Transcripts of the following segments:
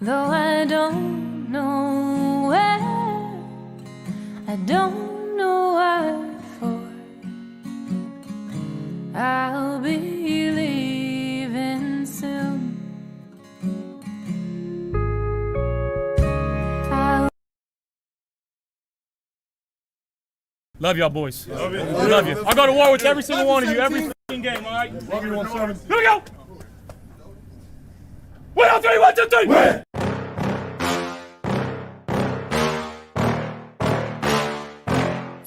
Though I don't know where, I don't know what for, I'll be leaving soon. Love y'all, boys. Love you. Love you. I'll go to war with every single one of you, every game, all right? Love you, 1-7. Here we go! 1, 2, 3, 1, 2, 3! Win!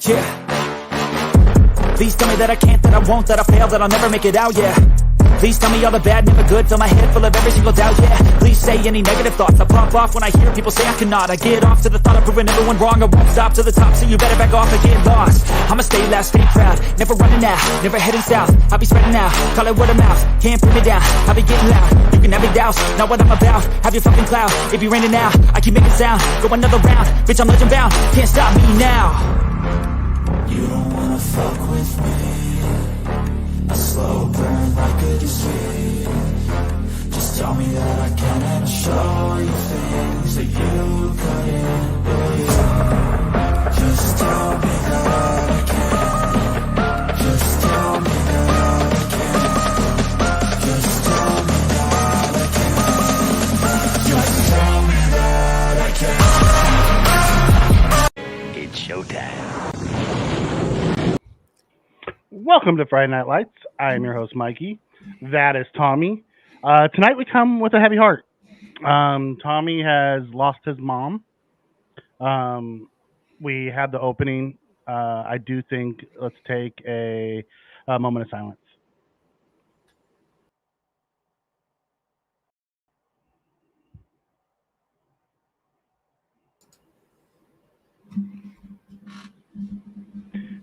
Yeah. Please tell me that I can't, that I won't, that I fail, that I'll never make it out, yeah. Please tell me all the bad, never good, fill my head full of every single doubt, yeah. Please say any negative thoughts, I pop off when I hear people say I cannot. I get off to the thought of proving everyone wrong, I won't stop to the top, so you better back off and get lost. I'ma stay loud, stay proud, never running out, never heading south. I'll be spreading out, call it word of mouth, can't put me down, I'll be getting loud. You can have me doubts, not what I'm about, have your fucking clout. It be raining now, I keep making sound, go another round, bitch I'm legend bound, can't stop me now. You don't wanna fuck with me, a slow burn like a disease. Just tell me that I can and I'll show you things that you couldn't believe. Just tell me that I can. Just tell me that I can. Just tell me that I can. Just tell me that I can. It's showtime. Welcome to Friday Night Lights. I am your host, Mikey. That is Tommy. Tonight we come with a heavy heart. Tommy has lost his mom. We had the opening. I do think let's take a moment of silence.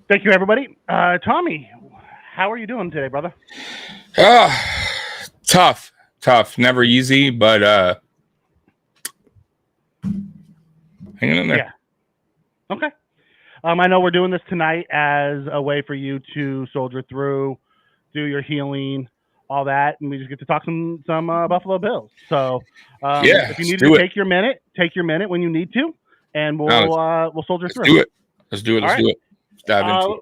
Thank you, everybody. Tommy, how are you doing today, brother? Tough. Never easy, but hanging in there. Yeah. Okay. I know we're doing this tonight as a way for you to soldier through, do your healing, all that, and we just get to talk some Buffalo Bills. So, if you need to take your minute when you need to, and we'll soldier through. Let's do it. Let's dive into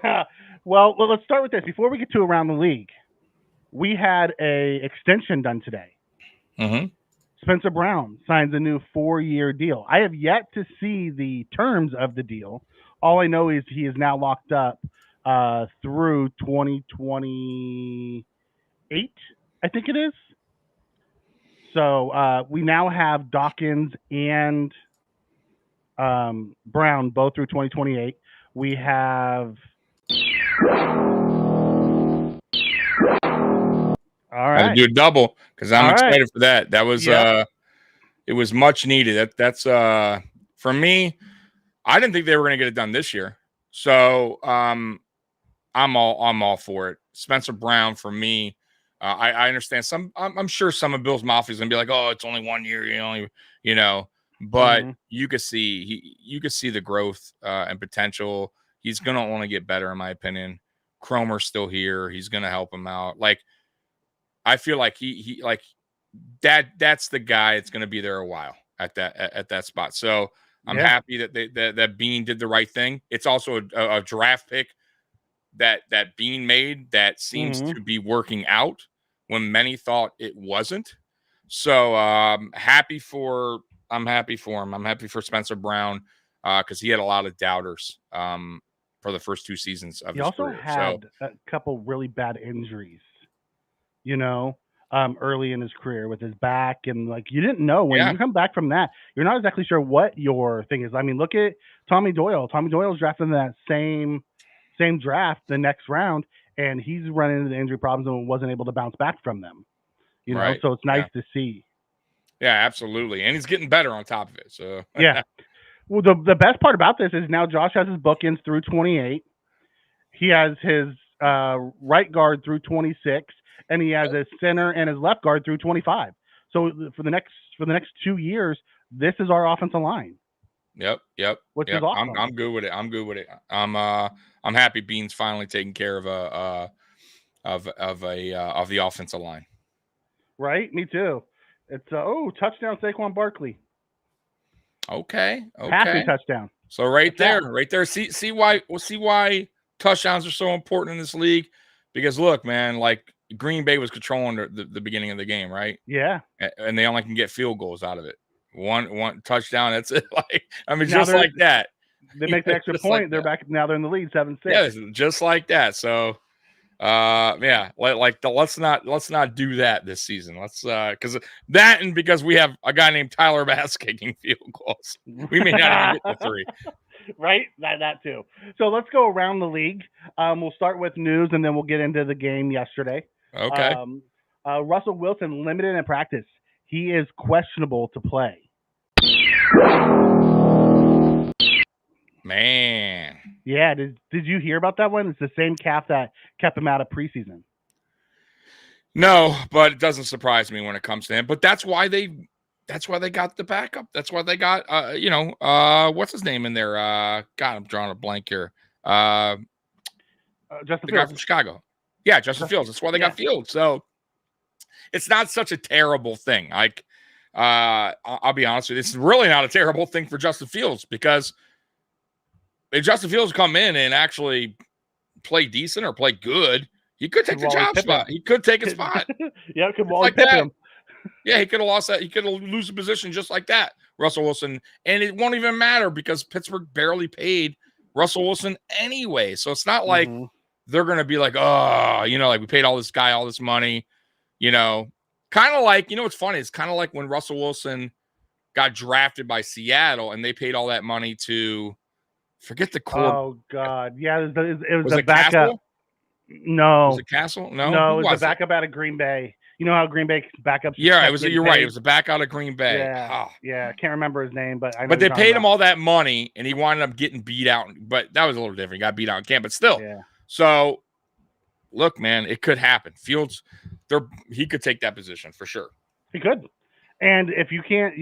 it. Well, let's start with this. Before we get to around the league, we had a extension done today. Mm-hmm. Spencer Brown signs a new 4-year deal. I have yet to see the terms of the deal. All I know is he is now locked up through 2028, I think it is. So we now have Dawkins and Brown both through 2028. We have... All right. I had to do a double because I'm excited for that. That was it was much needed. That's for me. I didn't think they were going to get it done this year, so I'm all for it. Spencer Brown for me. I understand some. I'm sure some of Bill's Mafia is going to be like, oh, it's only 1 year, but you could see the growth and potential. He's going to want to get better, in my opinion. Cromer's still here. He's going to help him out. Like, I feel like he like that's the guy that's going to be there a while at that spot. So I'm happy that that Bean did the right thing. It's also a draft pick that Bean made that seems to be working out when many thought it wasn't. So I'm happy for him. I'm happy for Spencer Brown because he had a lot of doubters for the first 2 seasons of his career. He also had a couple really bad injuries, early in his career with his back, and like you didn't know when you come back from that, you're not exactly sure what your thing is. I mean, look at Tommy Doyle. Tommy Doyle was drafted in that same draft the next round, and he's running into the injury problems and wasn't able to bounce back from them. So it's nice to see. Yeah, absolutely, and he's getting better on top of it. So yeah. Well, the best part about this is now Josh has his bookends through 28. He has his right guard through 26, and he has his center and his left guard through 25. So for the next 2 years, this is our offensive line. Yep. Which is awesome. I'm good with it. I'm happy Bean's finally taking care of the offensive line. Right, me too. It's touchdown Saquon Barkley. Okay. Passing touchdown. So right there. See why touchdowns are so important in this league? Because look, man, like Green Bay was controlling the beginning of the game, right? Yeah. And they only can get field goals out of it. One touchdown, that's it. Like, I mean, Now just like that. They make the extra point. Like they're back. Now they're in the lead 7-6. Yeah, just like that. So, let's not do that this season. Let's because we have a guy named Tyler Bass kicking field goals. We may not even get the 3. Right, that too. So let's go around the league. We'll start with news, and then we'll get into the game yesterday. Okay. Russell Wilson limited in practice. He is questionable to play. Man. Yeah, did you hear about that one? It's the same calf that kept him out of preseason. No, but it doesn't surprise me when it comes to him. But that's why they got the backup. That's why they got what's his name in there? God, I'm drawing a blank here. Justin the guy from Chicago. Yeah, Justin Fields. That's why they got Fields. So it's not such a terrible thing. Like I'll be honest with you, this is really not a terrible thing for Justin Fields, because if Justin Fields come in and actually play decent or play good, he could take the job spot. He could take a spot. Yeah, could Wally Pippen him. Yeah, he could have lost that. He could have lose the position just like that, Russell Wilson. And it won't even matter because Pittsburgh barely paid Russell Wilson anyway. So it's not like they're going to be like, oh, like we paid all this guy all this money, kind of like, what's funny? It's kind of like when Russell Wilson got drafted by Seattle and they paid all that money to forget the core. Oh, God. Yeah, it was a backup. Castle? No. Was it Castle? No. No, it was a backup out of Green Bay. You know how Green Bay backups? Yeah, you're right. It was a back out of Green Bay. Yeah, yeah. I can't remember his name, but I know. But they paid him all that money, and he wound up getting beat out. But that was a little different. He got beat out in camp, but still. Yeah. So, look, man, it could happen. Fields, he could take that position for sure. He could. And if you can't,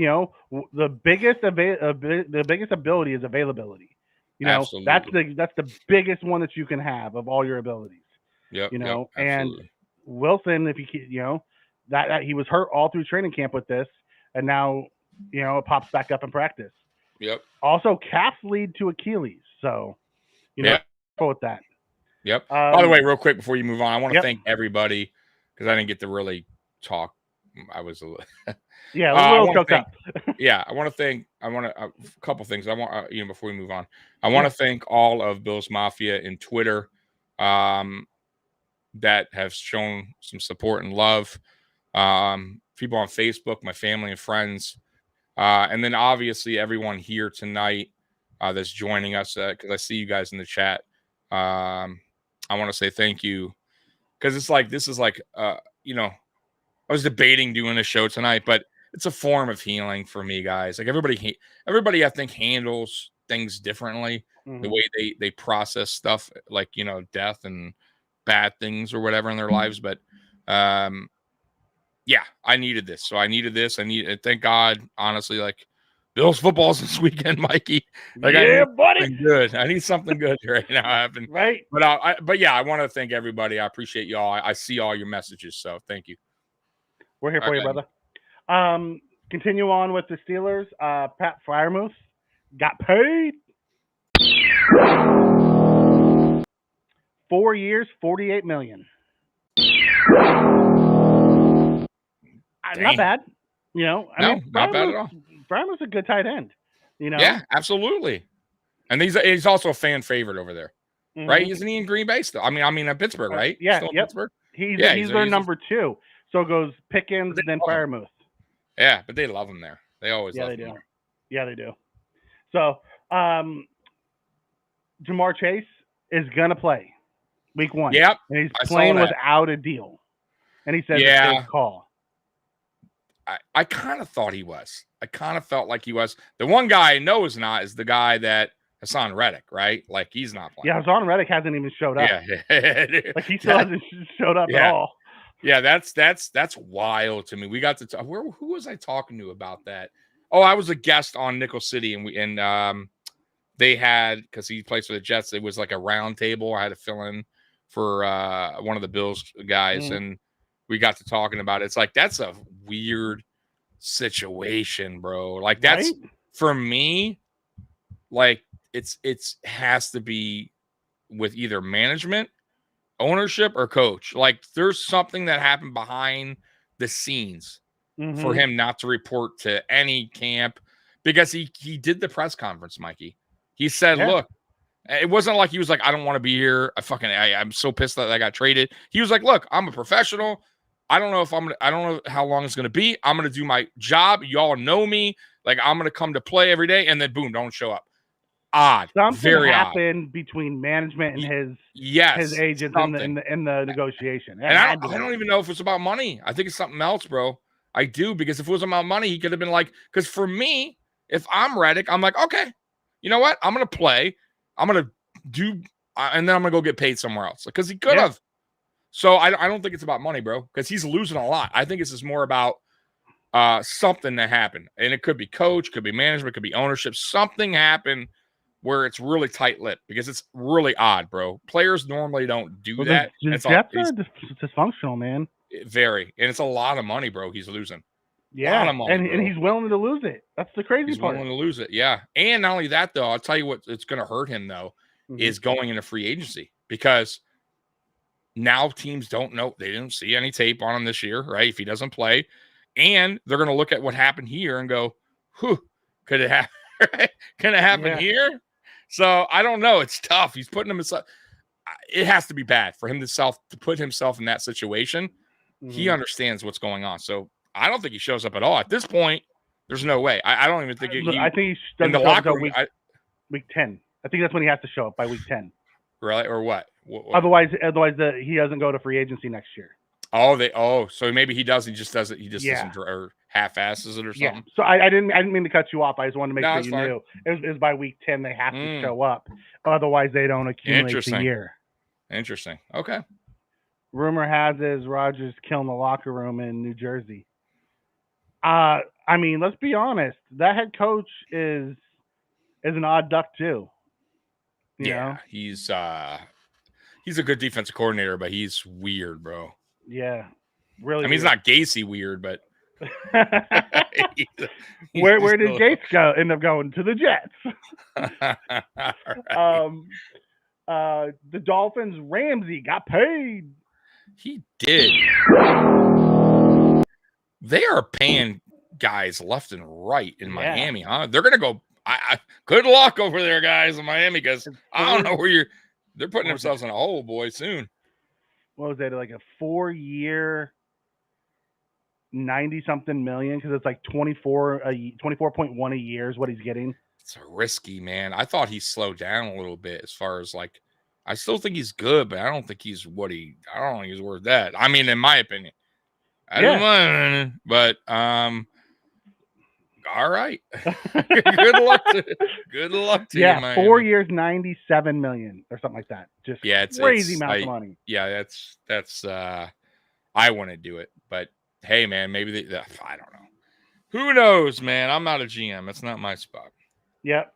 the biggest ability is availability. Absolutely. that's the biggest one that you can have of all your abilities. Yep. And Wilson, if that he was hurt all through training camp with this, and now it pops back up in practice. Yep. Also, calves lead to Achilles, so careful with that. Yep. By the way, real quick before you move on, I want to thank everybody because I didn't get to really talk. I was a little a little choked up. I want a couple things. I want before we move on, I want to thank all of Bill's Mafia in Twitter that have shown some support and love. People on Facebook, my family and friends, and then obviously everyone here tonight that's joining us because I see you guys in the chat. I want to say thank you because it's like this is like I was debating doing a show tonight, but it's a form of healing for me, guys. Like everybody I think handles things differently, the way they process stuff, like death and bad things or whatever in their lives. But I needed this. So I needed this. Thank God, honestly, like Bills football's this weekend, Mikey. Like, buddy. Good. I need something good right now happen. Right. But I want to thank everybody. I appreciate y'all. I see all your messages. So thank you. We're here for you, brother. Continue on with the Steelers. Pat Freiermuth got paid. 4 years, $48 million. Not bad. Not bad at all. Freiermuth's a good tight end. Yeah, absolutely. And he's also a fan favorite over there, right? Isn't he in Green Bay still? I mean, at Pittsburgh, right? Yeah, still in Pittsburgh. He's their number 2. So it goes Pickens, then Freiermuth. Yeah, but they love him there. They always love him there. Yeah, they do. So Jamar Chase is going to play week 1. Yep. And he's playing without a deal. And he says it's his call. I kind of thought he was. I kind of felt like he was. The one guy I know is not is the guy that Hassan Reddick, right? Like he's not playing. Yeah, Hassan Reddick hasn't even showed up. Yeah. Like he still hasn't showed up at all. Yeah, that's wild to me. We got to talk. Who was I talking to about that? Oh, I was a guest on Nickel City, and they had, because he plays for the Jets, it was like a round table. I had to fill in for one of the Bills guys, and we got to talking about it. It's like that's a weird situation, bro. Like that's right? For me, like it's has to be with either management, ownership, or coach. Like there's something that happened behind the scenes for him not to report to any camp, because he did the press conference, Mikey. He said, look, it wasn't like he was like, I don't want to be here. I'm so pissed that I got traded. He was like, look, I'm a professional. I don't know how long it's going to be. I'm going to do my job. Y'all know me. Like, I'm going to come to play every day. And then boom, don't show up. Odd. Something very happened odd. between management and his agents something. in the negotiation. And I don't even know if it's about money. I think it's something else, bro. I do, because if it was about money, he could have been like, because for me, if I'm Reddick, I'm like, okay, you know what? I'm going to play. I'm going to do, and then I'm going to go get paid somewhere else. Because he could have. So I don't think it's about money, bro, because he's losing a lot. I think it's just more about something that happened. And it could be coach, could be management, could be ownership. Something happened where it's really tight-lipped, because it's really odd, bro. Players normally don't do that. The Jets are dysfunctional, man. Very. And it's a lot of money, bro, he's losing. Yeah, a lot of money, and he's willing to lose it. That's the crazy part. He's willing to lose it, yeah. And not only that, though, I'll tell you what it's going to hurt him, though, is going into free agency, because now teams don't know. They didn't see any tape on him this year, right, if he doesn't play. And they're going to look at what happened here and go, whew, could it happen? Can it happen here? So I don't know. It's tough. He's putting himself. It has to be bad for him to put himself in that situation. He understands what's going on. So I don't think he shows up at all at this point. There's no way. I don't even think. I think he's in the locker room week 10. I think that's when he has to show up, by week 10. Really, or what? Otherwise, he doesn't go to free agency next year. So maybe he does. He just doesn't. He just doesn't, or half-asses it or something. So I didn't mean to cut you off. I just wanted to make sure you knew it was by week 10 they have to show up. Otherwise, they don't accumulate the year. Interesting. Okay. Rumor has it is Rodgers killing the locker room in New Jersey. I mean, let's be honest. That head coach is an odd duck too. You know? He's a good defensive coordinator, but he's weird, bro. Yeah, really. I mean, he's not Gacy weird, but where did Gates end up going? To the Jets. The Dolphins, Ramsey got paid. He did. They are paying guys left and right in Miami, huh? They're gonna go. Good luck over there, guys, in Miami, because I don't know where they're putting themselves in a hole, boy, soon. What was that? Like a 4-year, 90-something million, because it's like 24.1 a year is what he's getting. It's risky, man. I thought he slowed down a little bit as far as like. I still think he's good, but I don't think he's I don't think he's worth that. I mean, in my opinion. I don't know, but all right. Good luck to you, man. 4 years, 97 million or something like that. Just it's crazy amount of money. Yeah, that's I want to do it, but hey, man, maybe I don't know. Who knows, man? I'm not a GM. It's not my spot. Yep.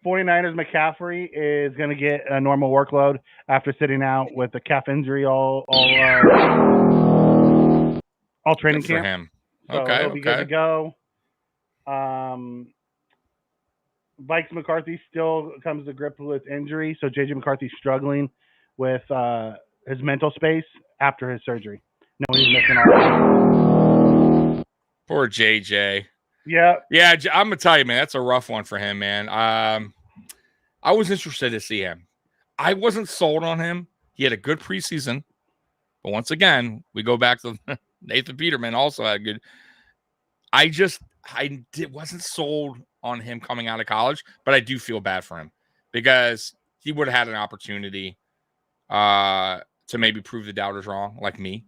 49ers McCaffrey is going to get a normal workload after sitting out with a calf injury all training camp. For him. So he'll be good to go. Vikes McCarthy still comes to grips with injury, so JJ McCarthy's struggling with his mental space after his surgery. No, he's missing all. Poor JJ. Yeah. I'm gonna tell you, man, that's a rough one for him, man. I was interested to see him. I wasn't sold on him. He had a good preseason, but once again, we go back to Nathan Peterman. Also had a good. I wasn't sold on him coming out of college, but I do feel bad for him because he would have had an opportunity to maybe prove the doubters wrong, like me.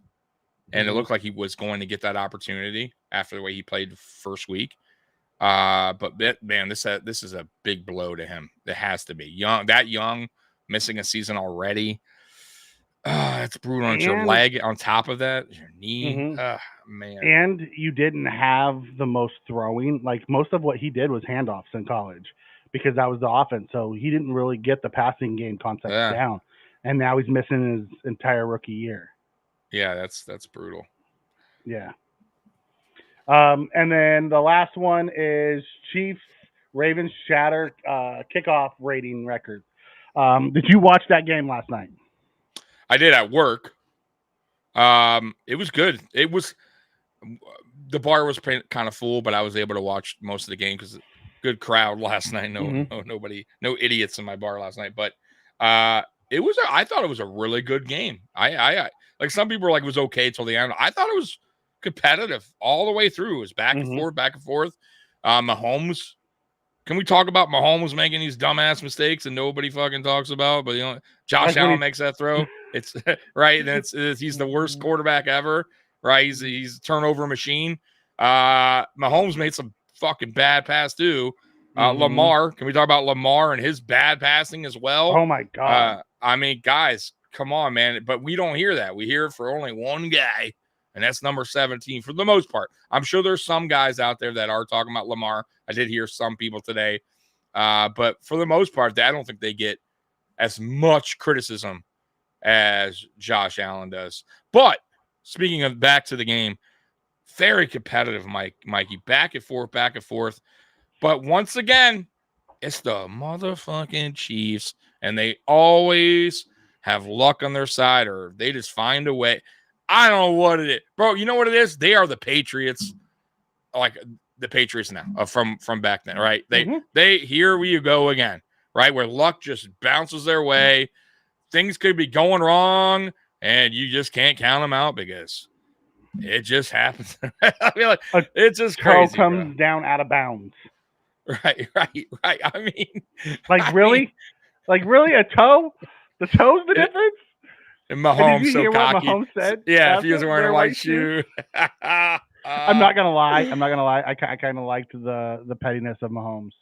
And it looked like he was going to get that opportunity after the way he played the first week. But man, this is a big blow to him. It has to be young, missing a season already. It's brutal on your leg. On top of that, your knee. Man. And you didn't have the most throwing. Like most of what he did was handoffs in college because that was the offense. So he didn't really get the passing game concept down. And now he's missing his entire rookie year. Yeah, that's brutal. Yeah. And then the last one is Chiefs Ravens shatter kickoff rating records. Did you watch that game last night? I did at work. It was good. It was the bar was kind of full, but I was able to watch most of the game because good crowd last night. Nobody, no idiots in my bar last night. But it was. I thought it was a really good game. I like some people were like it was okay till the end. I thought it was competitive all the way through. It was back and forth, back and forth. Mahomes. Can we talk about Mahomes making these dumbass mistakes and nobody fucking talks about? But Josh Allen makes that throw. It's right. And he's the worst quarterback ever. Right. He's a turnover machine. Mahomes made some fucking bad pass too. Lamar. Can we talk about Lamar and his bad passing as well? Oh my God. I mean, guys, come on, man. But we don't hear that. We hear it for only one guy. And that's number 17 for the most part. I'm sure there's some guys out there that are talking about Lamar. I did hear some people today. But for the most part, I don't think they get as much criticism as Josh Allen does. But speaking of back to the game, very competitive, Mikey. Back and forth. But once again, it's the motherfucking Chiefs. And they always have luck on their side or they just find a way. I don't know what it is. Bro, you know what it is? They are the Patriots, like the Patriots now from back then, right? They here we go again, right? Where luck just bounces their way. Things could be going wrong, and you just can't count them out because it just happens. I mean, like, it's just crazy. Toe comes down out of bounds. Right. I mean, really? A toe? The toe's the difference? And Mahomes, did you hear cocky. What Mahomes said? Yeah, if he was wearing a white shoe. I'm not gonna lie. I kind of liked the pettiness of Mahomes.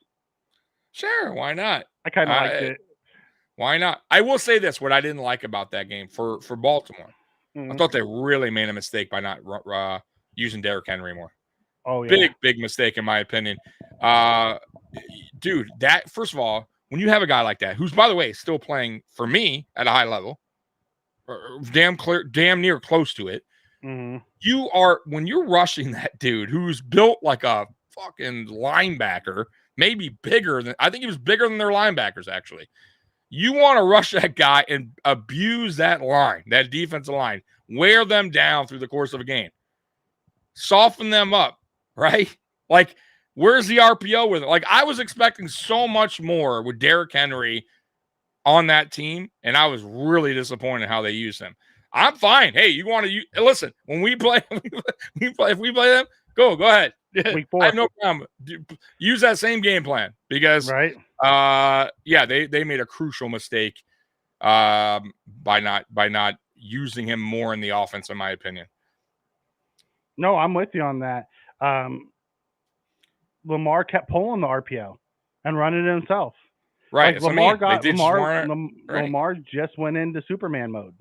Sure, why not? I kind of liked it. Why not? I will say this: what I didn't like about that game for Baltimore, I thought they really made a mistake by not using Derrick Henry more. Oh yeah, big mistake in my opinion. Dude, that first of all, when you have a guy like that, who's by the way still playing for me at a high level. Damn near close to it. You are when you're rushing that dude who's built like a fucking linebacker, maybe bigger than I think he was bigger than their linebackers actually. You want to rush that guy and abuse that line, that defensive line, wear them down through the course of a game, soften them up, right? Like, where's the RPO with it? Like, I was expecting so much more with Derrick Henry on that team, and I was really disappointed how they used him. I'm fine. Hey, you want to listen when we play? If we play them, go ahead. Week 4. I have no problem. Use that same game plan because, right? They made a crucial mistake by not using him more in the offense, in my opinion. No, I'm with you on that. Lamar kept pulling the RPO and running it himself. Right. Like Lamar just went into Superman mode.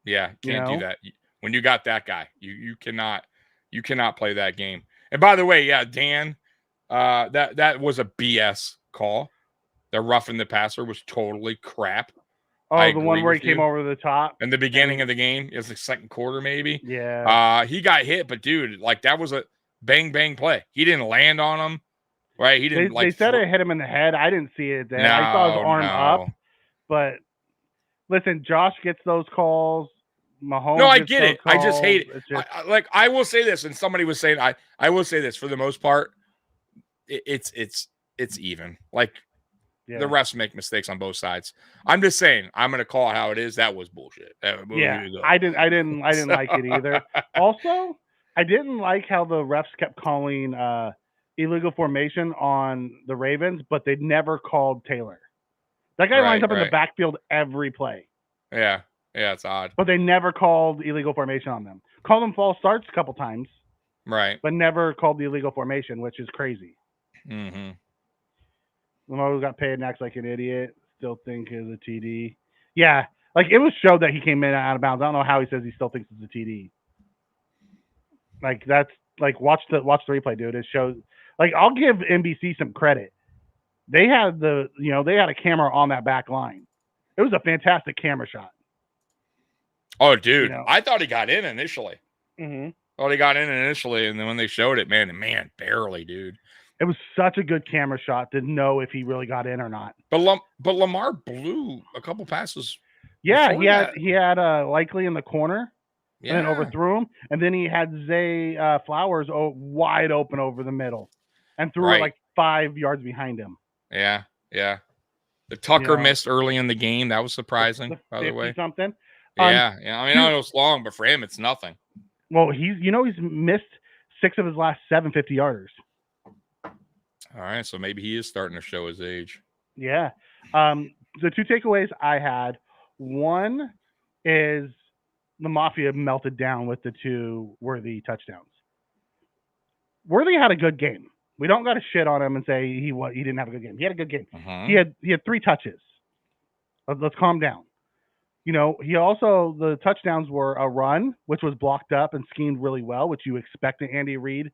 Yeah, can't do that. When you got that guy, you cannot play that game. And by the way, yeah, Dan, that was a BS call. The roughing the passer was totally crap. Oh, the one where he came over the top in the beginning of the game, it's the second quarter maybe. Yeah. He got hit, but dude, like that was a bang play. He didn't land on him. Right, he didn't. They said it hit him in the head. I didn't see it. Then I saw his arm up. But listen, Josh gets those calls. Mahomes. No, I get it. Calls. I just hate it. I will say this, and somebody was saying, I will say this for the most part, it's even. Like the refs make mistakes on both sides. I'm just saying, I'm going to call it how it is. That was bullshit. I didn't like it either. Also, I didn't like how the refs kept calling illegal formation on the Ravens, but they never called Taylor. That guy lines up in the backfield every play. Yeah, it's odd. But they never called illegal formation on them. Called them false starts a couple times. Right. But never called the illegal formation, which is crazy. Mm-hmm. Lamar got paid next like an idiot. Still think is a TD. Yeah, like it was showed that he came in out of bounds. I don't know how he says he still thinks it's a TD. Like that's like watch the replay, dude. It shows. Like, I'll give NBC some credit. They had a camera on that back line. It was a fantastic camera shot. Oh, dude. I thought he got in initially. Mm-hmm. Well, they got in initially, and then when they showed it, man, barely, dude. It was such a good camera shot to know if he really got in or not. But Lamar blew a couple passes. Yeah, he had Likely in the corner, and then overthrew him, and then he had Zay Flowers wide open over the middle, and threw it like 5 yards behind him. Yeah. The Tucker missed early in the game. That was surprising, by the way. Something. Yeah. I mean, I know it's long, but for him, it's nothing. Well, he's missed 6 of his last 7 50-yarders. All right, so maybe he is starting to show his age. Yeah. The 2 takeaways I had, one is the Mafia melted down with the 2 Worthy touchdowns. Worthy had a good game. We don't got to shit on him and say he didn't have a good game. He had a good game. He had 3 touches. Let's calm down. He also, the touchdowns were a run, which was blocked up and schemed really well, which you expect an Andy Reid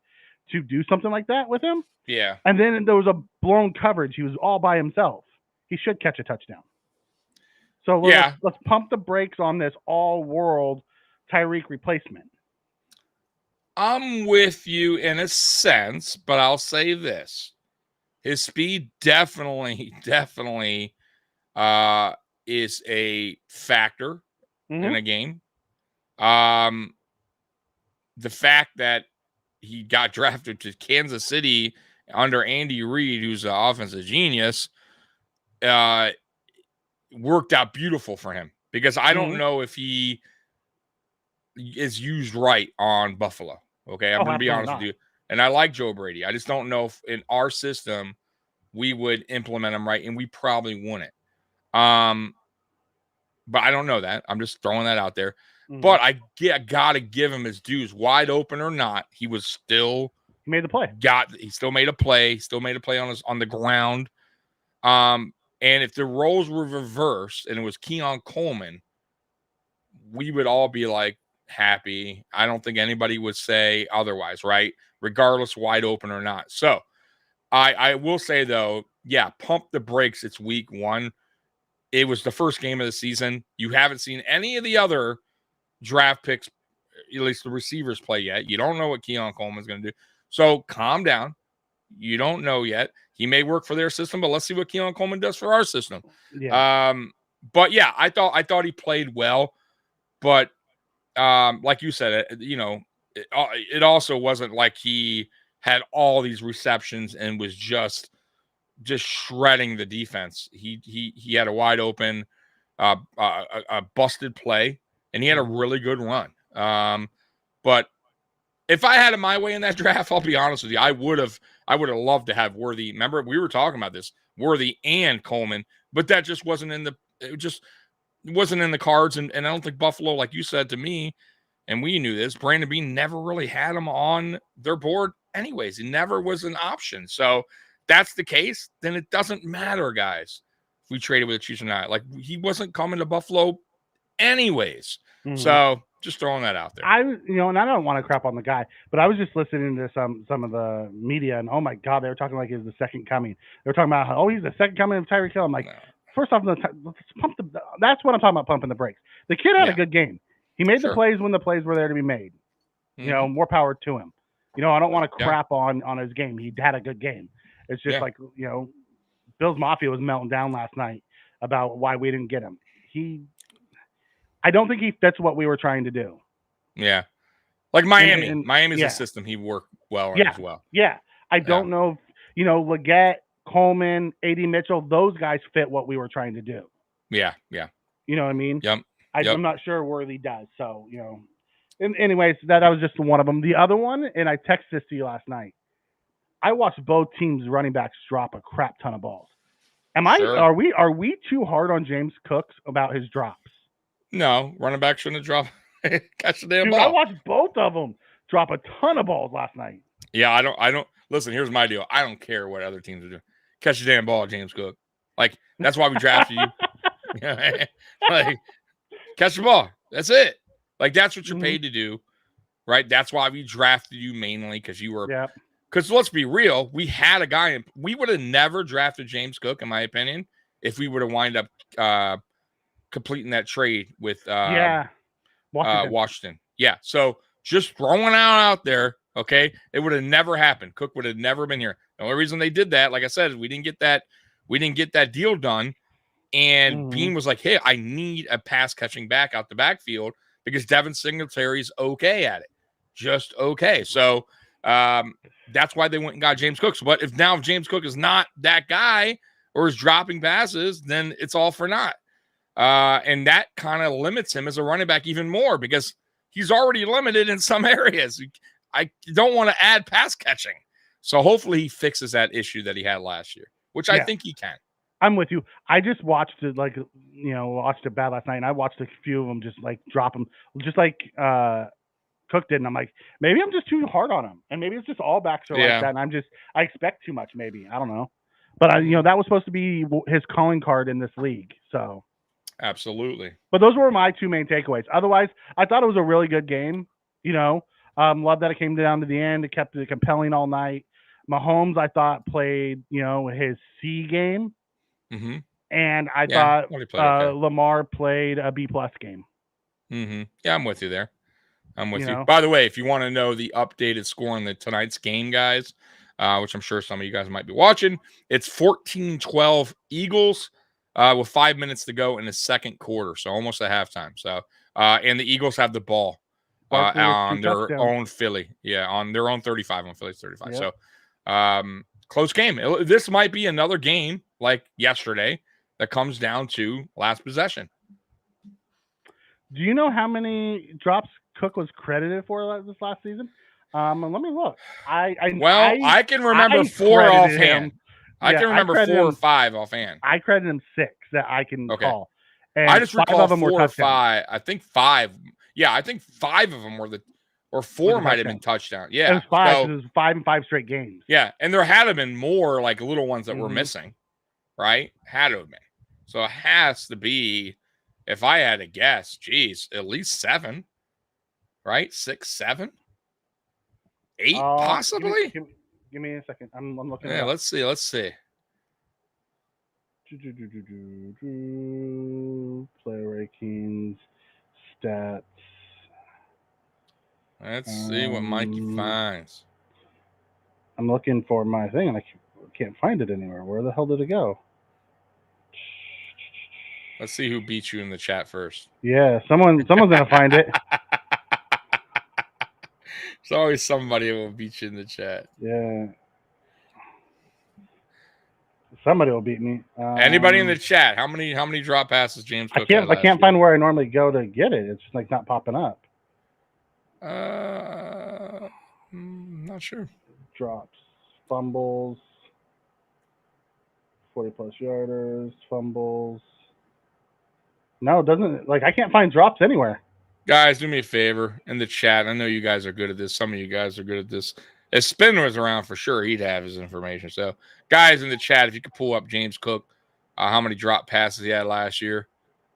to do something like that with him. Yeah. And then there was a blown coverage. He was all by himself. He should catch a touchdown. So let's pump the brakes on this all-world Tyreek replacement. I'm with you in a sense, but I'll say this. His speed definitely is a factor in a game. The fact that he got drafted to Kansas City under Andy Reid, who's an offensive genius, worked out beautiful for him, because I don't know if he is used right on Buffalo. Okay, I'm going to be honest with you. And I like Joe Brady. I just don't know if in our system we would implement him right, and we probably wouldn't. But I don't know that. I'm just throwing that out there. But I got to give him his dues. Wide open or not, he was still made the play. He still made a play. Still made a play on the ground. And if the roles were reversed and it was Keon Coleman, we would all be like happy. I don't think anybody would say otherwise, right? Regardless, wide open or not. So I will say though, pump the brakes. It's week 1. It was the first game of the season. You haven't seen any of the other draft picks, at least the receivers, play yet. You don't know what Keon Coleman's going to do. So calm down. You don't know yet. He may work for their system, but let's see what Keon Coleman does for our system. Yeah. But yeah, I thought he played well, but like you said, it also wasn't like he had all these receptions and was just shredding the defense. He had a wide open, a busted play, and he had a really good run. But if I had it my way in that draft, I'll be honest with you, I would have loved to have Worthy. Remember, we were talking about this, Worthy and Coleman, but that just wasn't in the cards. And I don't think Buffalo, like you said to me, and we knew this, Brandon Beane never really had him on their board anyways. He never was an option. So that's the case, then it doesn't matter, guys, if we traded with the Chiefs or not. Like, he wasn't coming to Buffalo anyways. So just throwing that out there. And I don't want to crap on the guy, but I was just listening to some of the media, and oh my God, they were talking like he was the second coming. They were talking about how, he's the second coming of Tyreek Hill. I'm like, first off, let's pump that's what I'm talking about, pumping the brakes. The kid had a good game. He made the plays when the plays were there to be made. More power to him. I don't want to crap on his game. He had a good game. It's just like, Bill's Mafia was melting down last night about why we didn't get him. I don't think he fits what we were trying to do. Yeah. Like Miami. Miami's a system he worked well on as well. Yeah. I don't know if, Leggett, Coleman, A.D. Mitchell, those guys fit what we were trying to do. Yeah. You know what I mean? Yep. I'm not sure Worthy does. So, anyways, that was just one of them. The other one, and I texted this to you last night, I watched both teams' running backs drop a crap ton of balls. Are we too hard on James Cook about his drops? No, running back shouldn't have dropped. Catch the damn Dude, ball. I watched both of them drop a ton of balls last night. Yeah, I don't listen, here's my deal. I don't care what other teams are doing. Catch the damn ball, James Cook. Like, that's why we drafted you. Like, catch the ball. That's it. Like, that's what you're paid to do, right? That's why we drafted you mainly, because you were. Yeah. Because let's be real, we had a guy, and we would have never drafted James Cook, in my opinion, if we would have wind up completing that trade with Washington. Yeah. So just throwing out there, okay? It would have never happened. Cook would have never been here. The only reason they did that, like I said, is we didn't get that deal done. And Bean was like, hey, I need a pass catching back out the backfield because Devin Singletary's okay at it. Just okay. So that's why they went and got James Cook. But if James Cook is not that guy or is dropping passes, then it's all for naught. And that kind of limits him as a running back even more because he's already limited in some areas. I don't want to add pass catching. So hopefully he fixes that issue that he had last year, which I think he can. I'm with you. I just watched it watched it bad last night, and I watched a few of them just like drop them, just like Cook did. And I'm like, maybe I'm just too hard on him, and maybe it's just all backs are like that, and I expect too much. Maybe I don't know, but that was supposed to be his calling card in this league. So absolutely. But those were my two main takeaways. Otherwise, I thought it was a really good game. Love that it came down to the end. It kept it compelling all night. Mahomes, I thought, played his C game. Mm-hmm. And I thought Lamar played a B+ game. Mm-hmm. Yeah, I'm with you there. I'm with you. By the way, if you want to know the updated score on tonight's game, guys, which I'm sure some of you guys might be watching, it's 14-12 Eagles with 5 minutes to go in the second quarter, so almost at halftime. So, and the Eagles have the ball on their own Philly. Yeah, on their own 35, on Philly's 35. Yep. So, close game. This might be another game like yesterday that comes down to last possession. Do you know how many drops Cook was credited for this last season? Let me look. I can remember 4 offhand. I can remember 4 or 5 offhand. I credit him 6 that I can call. And I just 5 recall of them 4 or 5. I think 5. Yeah, I think 5 of them or 4 might have been touchdown. Yeah, it was 5. It was 5 and 5 straight games. Yeah, and there had to have been more like little ones that were missing, right? Had to have been. So it has to be, if I had to guess, at least 7, right? 6, 7, 8, possibly. Give me a second. I'm looking. Yeah, let's see. Player rankings, stats. Let's see what Mikey finds. I'm looking for my thing, and I can't find it anywhere. Where the hell did it go? Let's see who beat you in the chat first. Yeah, someone's gonna find it. There's always somebody who will beat you in the chat. Yeah. Somebody will beat me. Anybody in the chat? How many drop passes James Cook had I can't find where I normally go to get it. It's just like not popping up. Not sure. Drops, fumbles, 40+ yarders, fumbles. No, it doesn't. I can't find drops anywhere. Guys, do me a favor in the chat. I know you guys are good at this. Some of you guys are good at this. If Spin was around, for sure, he'd have his information. So, guys in the chat, if you could pull up James Cook, how many drop passes he had last year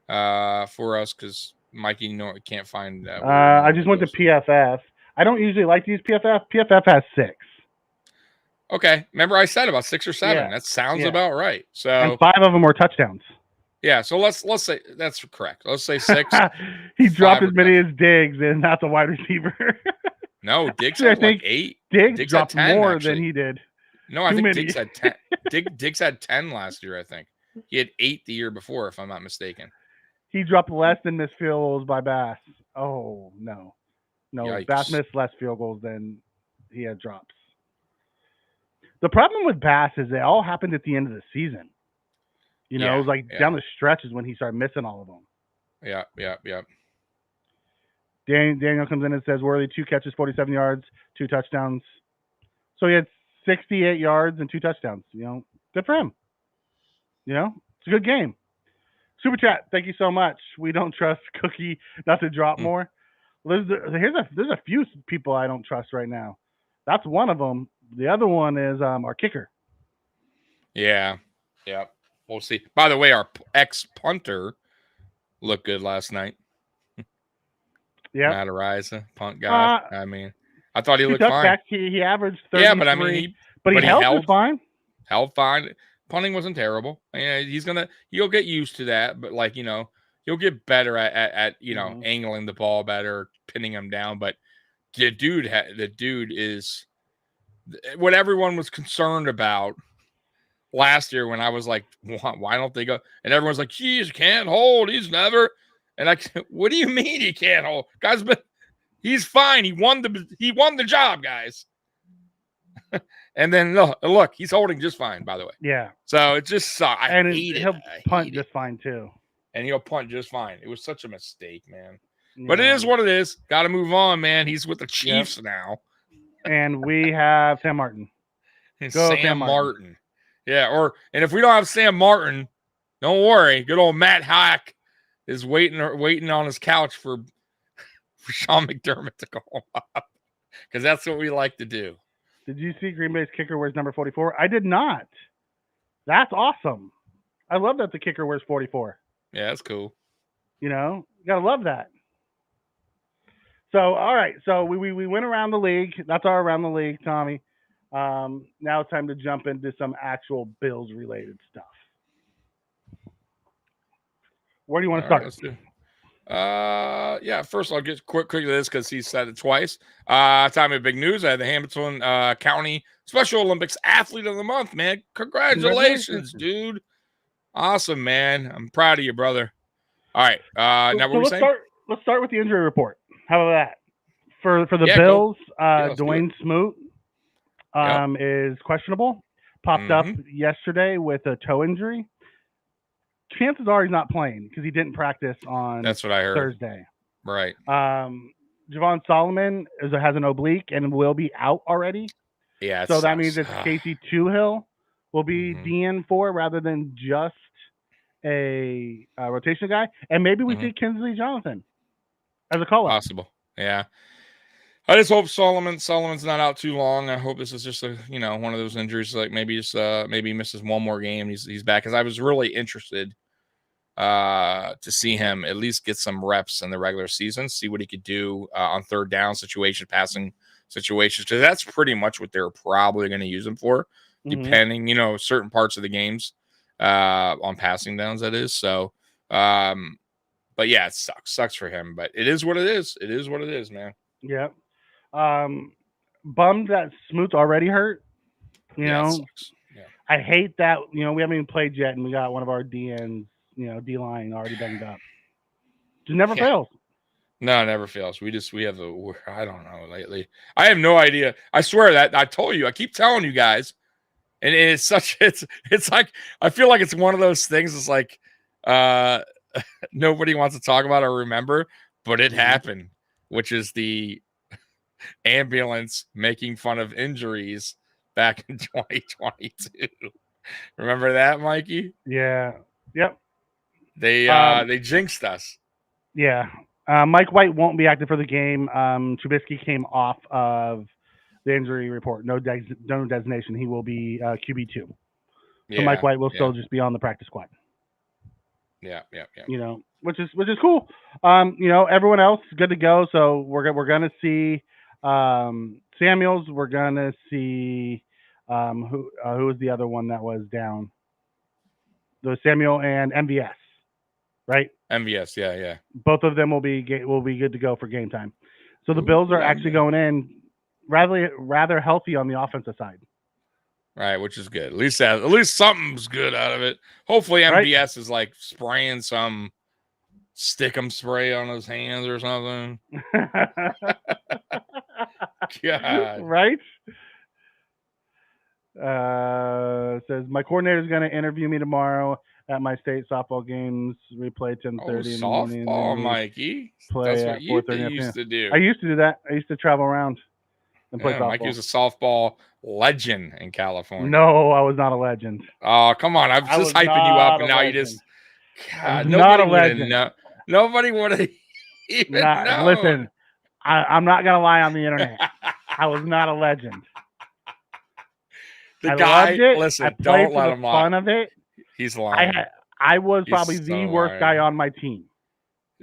for us, because Mikey, can't find that. I just went to PFF. I don't usually like to use PFF. PFF has 6. Okay. Remember I said about 6 or 7. Yeah. That sounds about right. So, and 5 of them were touchdowns. Yeah, so let's say that's correct. Let's say 6. He dropped as many as Diggs, and that's a wide receiver. No, Diggs had like 8. Diggs dropped 10, more actually. Than he did. No, I think Diggs had 10. Diggs had 10 last year, I think. He had 8 the year before, if I'm not mistaken. He dropped less than missed field goals by Bass. Oh, no. No, yikes. Bass missed less field goals than he had drops. The problem with Bass is they all happened at the end of the season. It was down the stretch is when he started missing all of them. Yeah. Daniel comes in and says, Worthy, 2 catches, 47 yards, 2 touchdowns. So he had 68 yards and 2 touchdowns. Good for him. It's a good game. Super chat, thank you so much. We don't trust Cookie not to drop more. There's a few people I don't trust right now. That's one of them. The other one is our kicker. Yeah. We'll see. By the way, our ex-punter looked good last night. Yeah. Matt Ariza, punt guy. I thought he looked fine. He averaged 33. Yeah, but he held fine. Held fine. Punting wasn't terrible. He'll get used to that, but he'll get better at angling the ball better, pinning him down. But the dude is what everyone was concerned about last year when I was like, why don't they go? And everyone's like, he can't hold. He's never. And what do you mean he can't hold? Guys, but he's fine. He won the job, guys. And then look, he's holding just fine, by the way. Yeah. So it just sucks. He'll punt just fine too. And he'll punt just fine. It was such a mistake, man. Yeah. But it is what it is. Got to move on, man. He's with the Chiefs now. And we have Sam Martin. Go Sam Martin. Yeah, and if we don't have Sam Martin, don't worry. Good old Matt Hack is waiting on his couch for Sean McDermott to call him up, because that's what we like to do. Did you see Green Bay's kicker wears number 44? I did not. That's awesome. I love that the kicker wears 44. Yeah, that's cool. You know, you gotta love that. So, all right. So we went around the league. That's our around the league, Tommy. Now it's time to jump into some actual Bills related stuff. Where do you want to start? Let's do. Yeah, first I'll get quickly to this because he said it twice. Time of big news. I had the Hamilton County Special Olympics Athlete of the Month, man. Congratulations, dude. Awesome, man. I'm proud of you, brother. All right. Now what we're saying? Let's start with the injury report. How about that? For the Bills, Dwayne Smoot is questionable. Popped up yesterday with a toe injury. Chances are he's not playing because he didn't practice on That's what I heard. Thursday. Right. Javon Solomon has an oblique and will be out already. Yeah. So that means it's Casey Toohill will be DN for rather than just a rotation guy. And maybe we see Kinsley Jonathan as a call-up. Possible. Yeah. I just hope Solomon's not out too long. I hope this is just one of those injuries, like maybe he misses one more game. He's back, because I was really interested to see him at least get some reps in the regular season, see what he could do on third down passing situations, because that's pretty much what they're probably going to use him for, depending, certain parts of the games on passing downs, that is. So, but yeah, it sucks for him, but it is what it is. It is what it is, man. Yeah. Bummed that Smoot's already hurt. You know, sucks. Yeah. I hate that. We haven't even played yet, and we got one of our DNs, D-line already banged up. Just never fails. No, it never fails. We have I don't know lately. I have no idea. I swear that I told you. I keep telling you guys, and it's like I feel like it's one of those things. It's like nobody wants to talk about or remember, but it happened, which is the ambulance making fun of injuries back in 2022. Remember that, Mikey? Yeah. Yep. They jinxed us. Yeah. Mike White won't be active for the game. Trubisky came off of the injury report. No designation. He will be QB2. So Mike White will still just be on the practice squad. Yeah. Which is cool. Everyone else good to go. So we're gonna see Samuels. We're gonna see who was the other one that was down? The Samuel and MVS, right? MVS, yeah. Both of them will be good to go for game time. So the Bills are actually going in rather healthy on the offensive side. Right, which is good. At least something's good out of it. Hopefully MVS is like spraying some stick-em spray on his hands or something. God. Right? Says my coordinator is going to interview me tomorrow at my state softball games. We play 10:30 in the morning. Softball, Mikey. Play That's at what 4:30 used to do. I used to do that. I used to travel around and play softball. Mikey was a softball legend in California. No, I was not a legend. Oh, come on. I'm just hyping you up, and now you just... God, not a legend. Nobody would have even known. Listen, I'm not going to lie on the internet. I was not a legend. The guy, listen, I played don't let for him the fun of it. He's lying. I was probably the worst guy on my team.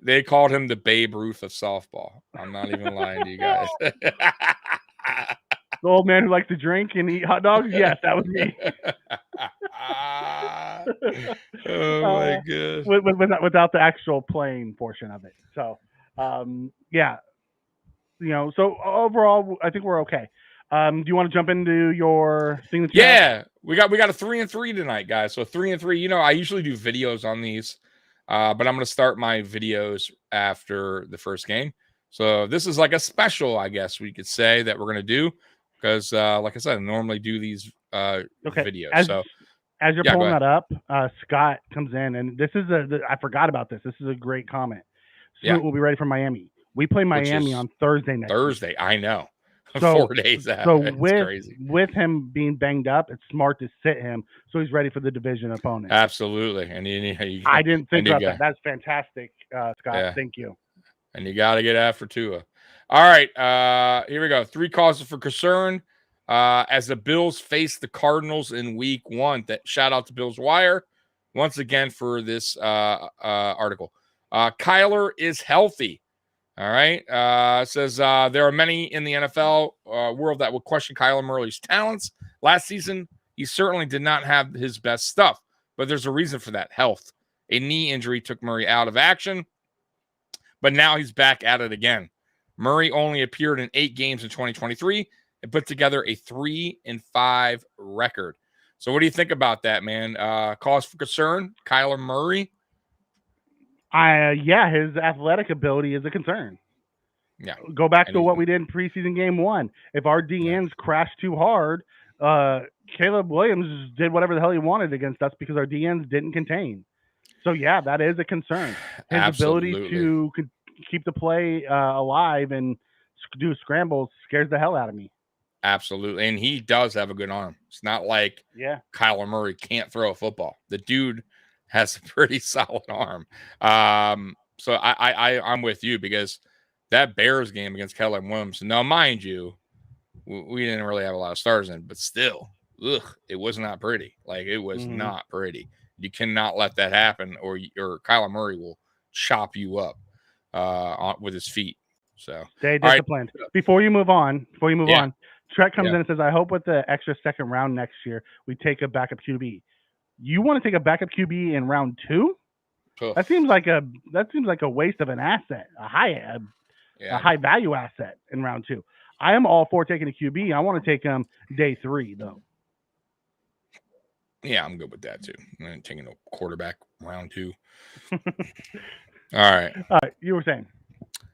They called him the Babe Ruth of softball. I'm not even lying to you guys. The old man who likes to drink and eat hot dogs? Yes, that was me. Oh, my God. Without the actual playing portion of it. So, yeah. So overall, I think we're okay. Do you want to jump into your thing that you have? Yeah, we got a 3-3 tonight, guys. So 3-3. I usually do videos on these, but I'm gonna start my videos after the first game. So this is like a special, I guess we could say, that we're gonna do because, like I said, I normally do these videos. As you're pulling that up, Scott comes in, and this is I forgot about this. This is a great comment. Smoot will be ready for Miami. We play Miami on Thursday next week. I know. So, 4 days out. So it's crazy. with him being banged up, it's smart to sit him so he's ready for the division opponent. Absolutely. And I didn't think about that. That's fantastic, Scott. Yeah. Thank you. And you got to get after Tua. All right. Here we go. 3 causes for concern as the Bills face the Cardinals in week 1. Shout out to Bills Wire once again for this article. Kyler is healthy. All right. Says there are many in the NFL world that would question Kyler Murray's talents. Last season, he certainly did not have his best stuff, but there's a reason for that: health. A knee injury took Murray out of action, but now he's back at it again. Murray only appeared in 8 games in 2023 and put together a 3-5 record. So what do you think about that, man? Cause for concern, Kyler Murray? His athletic ability is a concern. Yeah. Go back to what we did in preseason game 1. If our DNs crashed too hard, Caleb Williams did whatever the hell he wanted against us because our DNs didn't contain. So, yeah, that is a concern. His ability to keep the play alive and do scrambles scares the hell out of me. Absolutely. And he does have a good arm. It's not like Kyler Murray can't throw a football. The dude has a pretty solid arm. So I'm with you because that Bears game against Caleb Williams, now mind you, we didn't really have a lot of stars in, but still, it was not pretty. Like, it was not pretty. You cannot let that happen, or Kyler Murray will chop you up with his feet. So stay disciplined. Right. Before you move on, Trek comes in and says, I hope with the extra second round next year, we take a backup QB. You want to take a backup QB in round 2? That seems like a waste of an asset, a high value asset in round 2. I am all for taking a QB. I want to take him day 3 though. Yeah, I'm good with that too. I'm taking a quarterback round 2. All right. You were saying.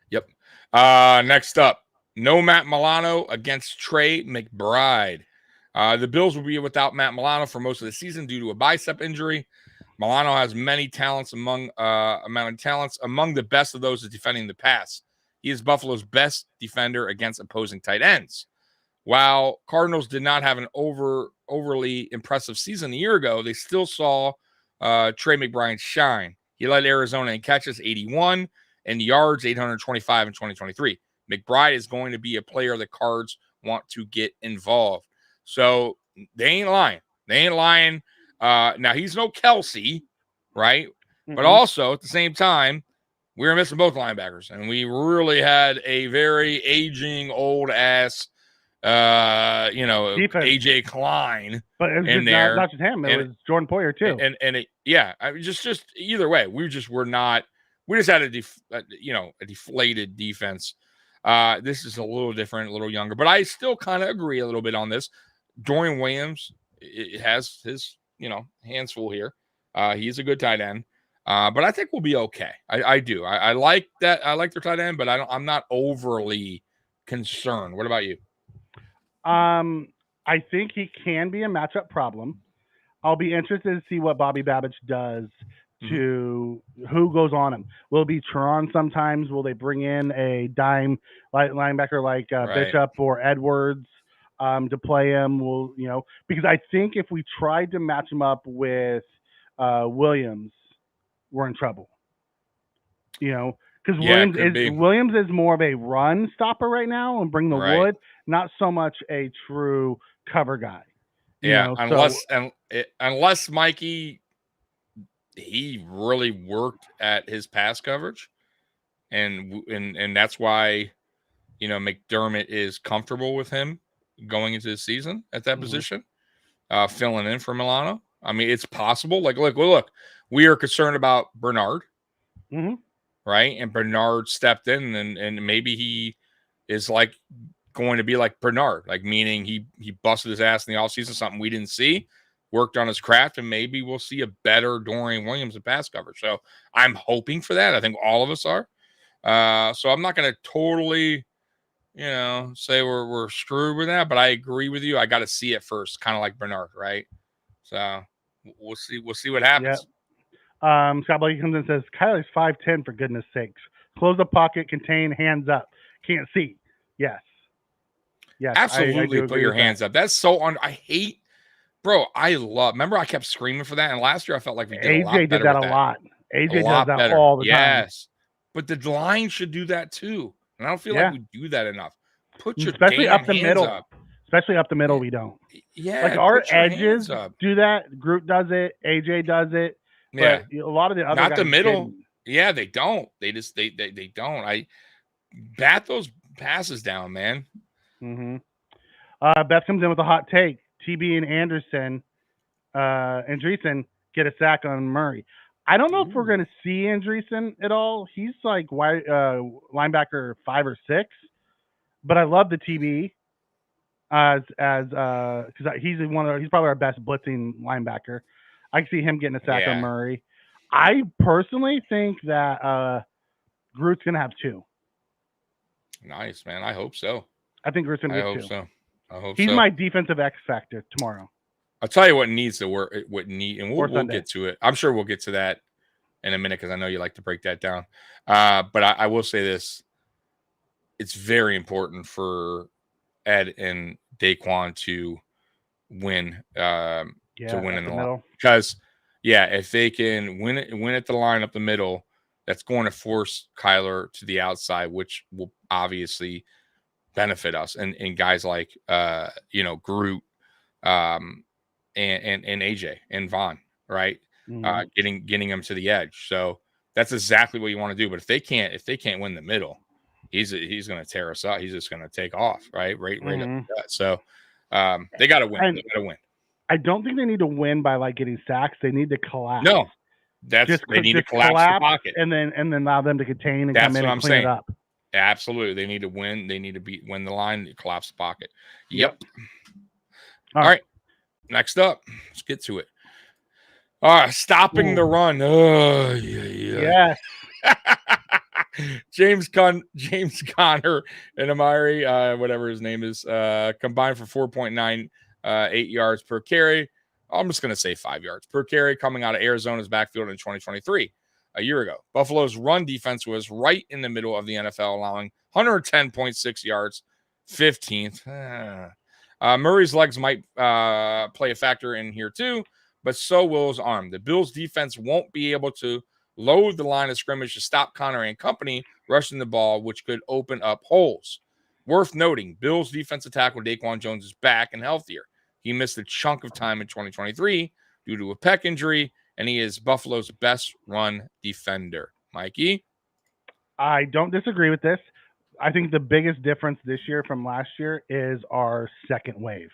Yep. Next up, no Matt Milano against Trey McBride. The Bills will be without Matt Milano for most of the season due to a bicep injury. Milano has many talents among the best of those is defending the pass. He is Buffalo's best defender against opposing tight ends. While Cardinals did not have an overly impressive season a year ago, they still saw Trey McBride shine. He led Arizona in catches, 81, and yards, 825 in 2023. McBride is going to be a player the Cards want to get involved. So they ain't lying. Now, he's no Kelsey, right? Mm-hmm. But also, at the same time, we were missing both linebackers. And we really had a very aging, old-ass, defense. A.J. Klein but it was in there. Not just him. It was Jordan Poyer, too. Just either way, we just had a deflated defense. This is a little different, a little younger. But I still kind of agree a little bit on this. Dorian Williams has his, hands full here. He's a good tight end. But I think we'll be okay. I do. I like that. I like their tight end, but I'm not overly concerned. What about you? I think he can be a matchup problem. I'll be interested to see what Bobby Babich does to who goes on him. Will it be Teron sometimes? Will they bring in a dime linebacker like Bishop or Edwards to play him? Because I think if we tried to match him up with Williams, we're in trouble. Because Williams is more of a run stopper right now and bring the wood, not so much a true cover guy. Unless Mikey, he really worked at his pass coverage, and that's why McDermott is comfortable with him going into the season at that position, filling in for Milano. I mean, it's possible. Like, look, we are concerned about Bernard, right? And Bernard stepped in, and maybe he is like going to be like Bernard, like meaning he busted his ass in the offseason, something we didn't see, worked on his craft, and maybe we'll see a better Dorian Williams in pass coverage. So I'm hoping for that. I think all of us are. So I'm not going to totally, say we're screwed with that, but I agree with you. I got to see it first, kind of like Bernard, right? So we'll see. We'll see what happens. Yep. Scott Blake comes in and says, Kyler's 5'10", for goodness sakes. Close the pocket, contain, hands up. Can't see. Yes. Yes. Absolutely put your hands up. That's so I hate, bro, remember I kept screaming for that, and last year I felt like we did a lot better did that a lot. AJ does that all the time. Yes. But the line should do that too. And I don't feel like we do that enough. Put your especially damn up the hands middle. up. Especially up the middle, we don't. Yeah. Like our edges do that. Groot does it. AJ does it. But a lot of the other not guys the middle. didn't. Yeah, they don't. They just they don't. I bat those passes down, man. Mm-hmm. Beth comes in with a hot take. TB and Anderson and Andreessen get a sack on Murray. I don't know if we're going to see Andreessen at all. He's like linebacker 5 or 6, but I love the TB because he's probably our best blitzing linebacker. I can see him getting a sack on Murray. I personally think that Groot's going to have 2. Nice, man. I hope so. I think Groot's going to get 2. So. I hope he's so. my defensive X factor tomorrow. I'll tell you what needs to work. And we'll get to it. I'm sure we'll get to that in a minute because I know you like to break that down. But I will say this: it's very important for Ed and Daquan to win. To win in the line because, if they can win at the line up the middle, that's going to force Kyler to the outside, which will obviously benefit us and guys like Groot and AJ and Vaughn, right? Getting them to the edge. So that's exactly what you want to do. But if they can't win the middle, he's going to tear us out. He's just going to take off, right up the gut. So they got to win. They got to win. I don't think they need to win by like getting sacks. They need to collapse. No, they need to collapse the pocket and then allow them to contain and come in and clean it up. Absolutely. They need to win. They need to win the line, collapse the pocket. Yep. All right. Next up, let's get to it. All right. Stopping the run. Oh, yeah. James Conner and Amari, whatever his name is, combined for 4.98 yards per carry. I'm just going to say 5 yards per carry coming out of Arizona's backfield in 2023. A year ago, Buffalo's run defense was right in the middle of the NFL, allowing 110.6 yards, 15th. Murray's legs might play a factor in here too, but so will his arm. The Bills' defense won't be able to load the line of scrimmage to stop Conner and company rushing the ball, which could open up holes. Worth noting, Bills' defensive tackle Daquan Jones is back and healthier. He missed a chunk of time in 2023 due to a pec injury, and he is Buffalo's best run defender. Mikey? I don't disagree with this. I think the biggest difference this year from last year is our second wave.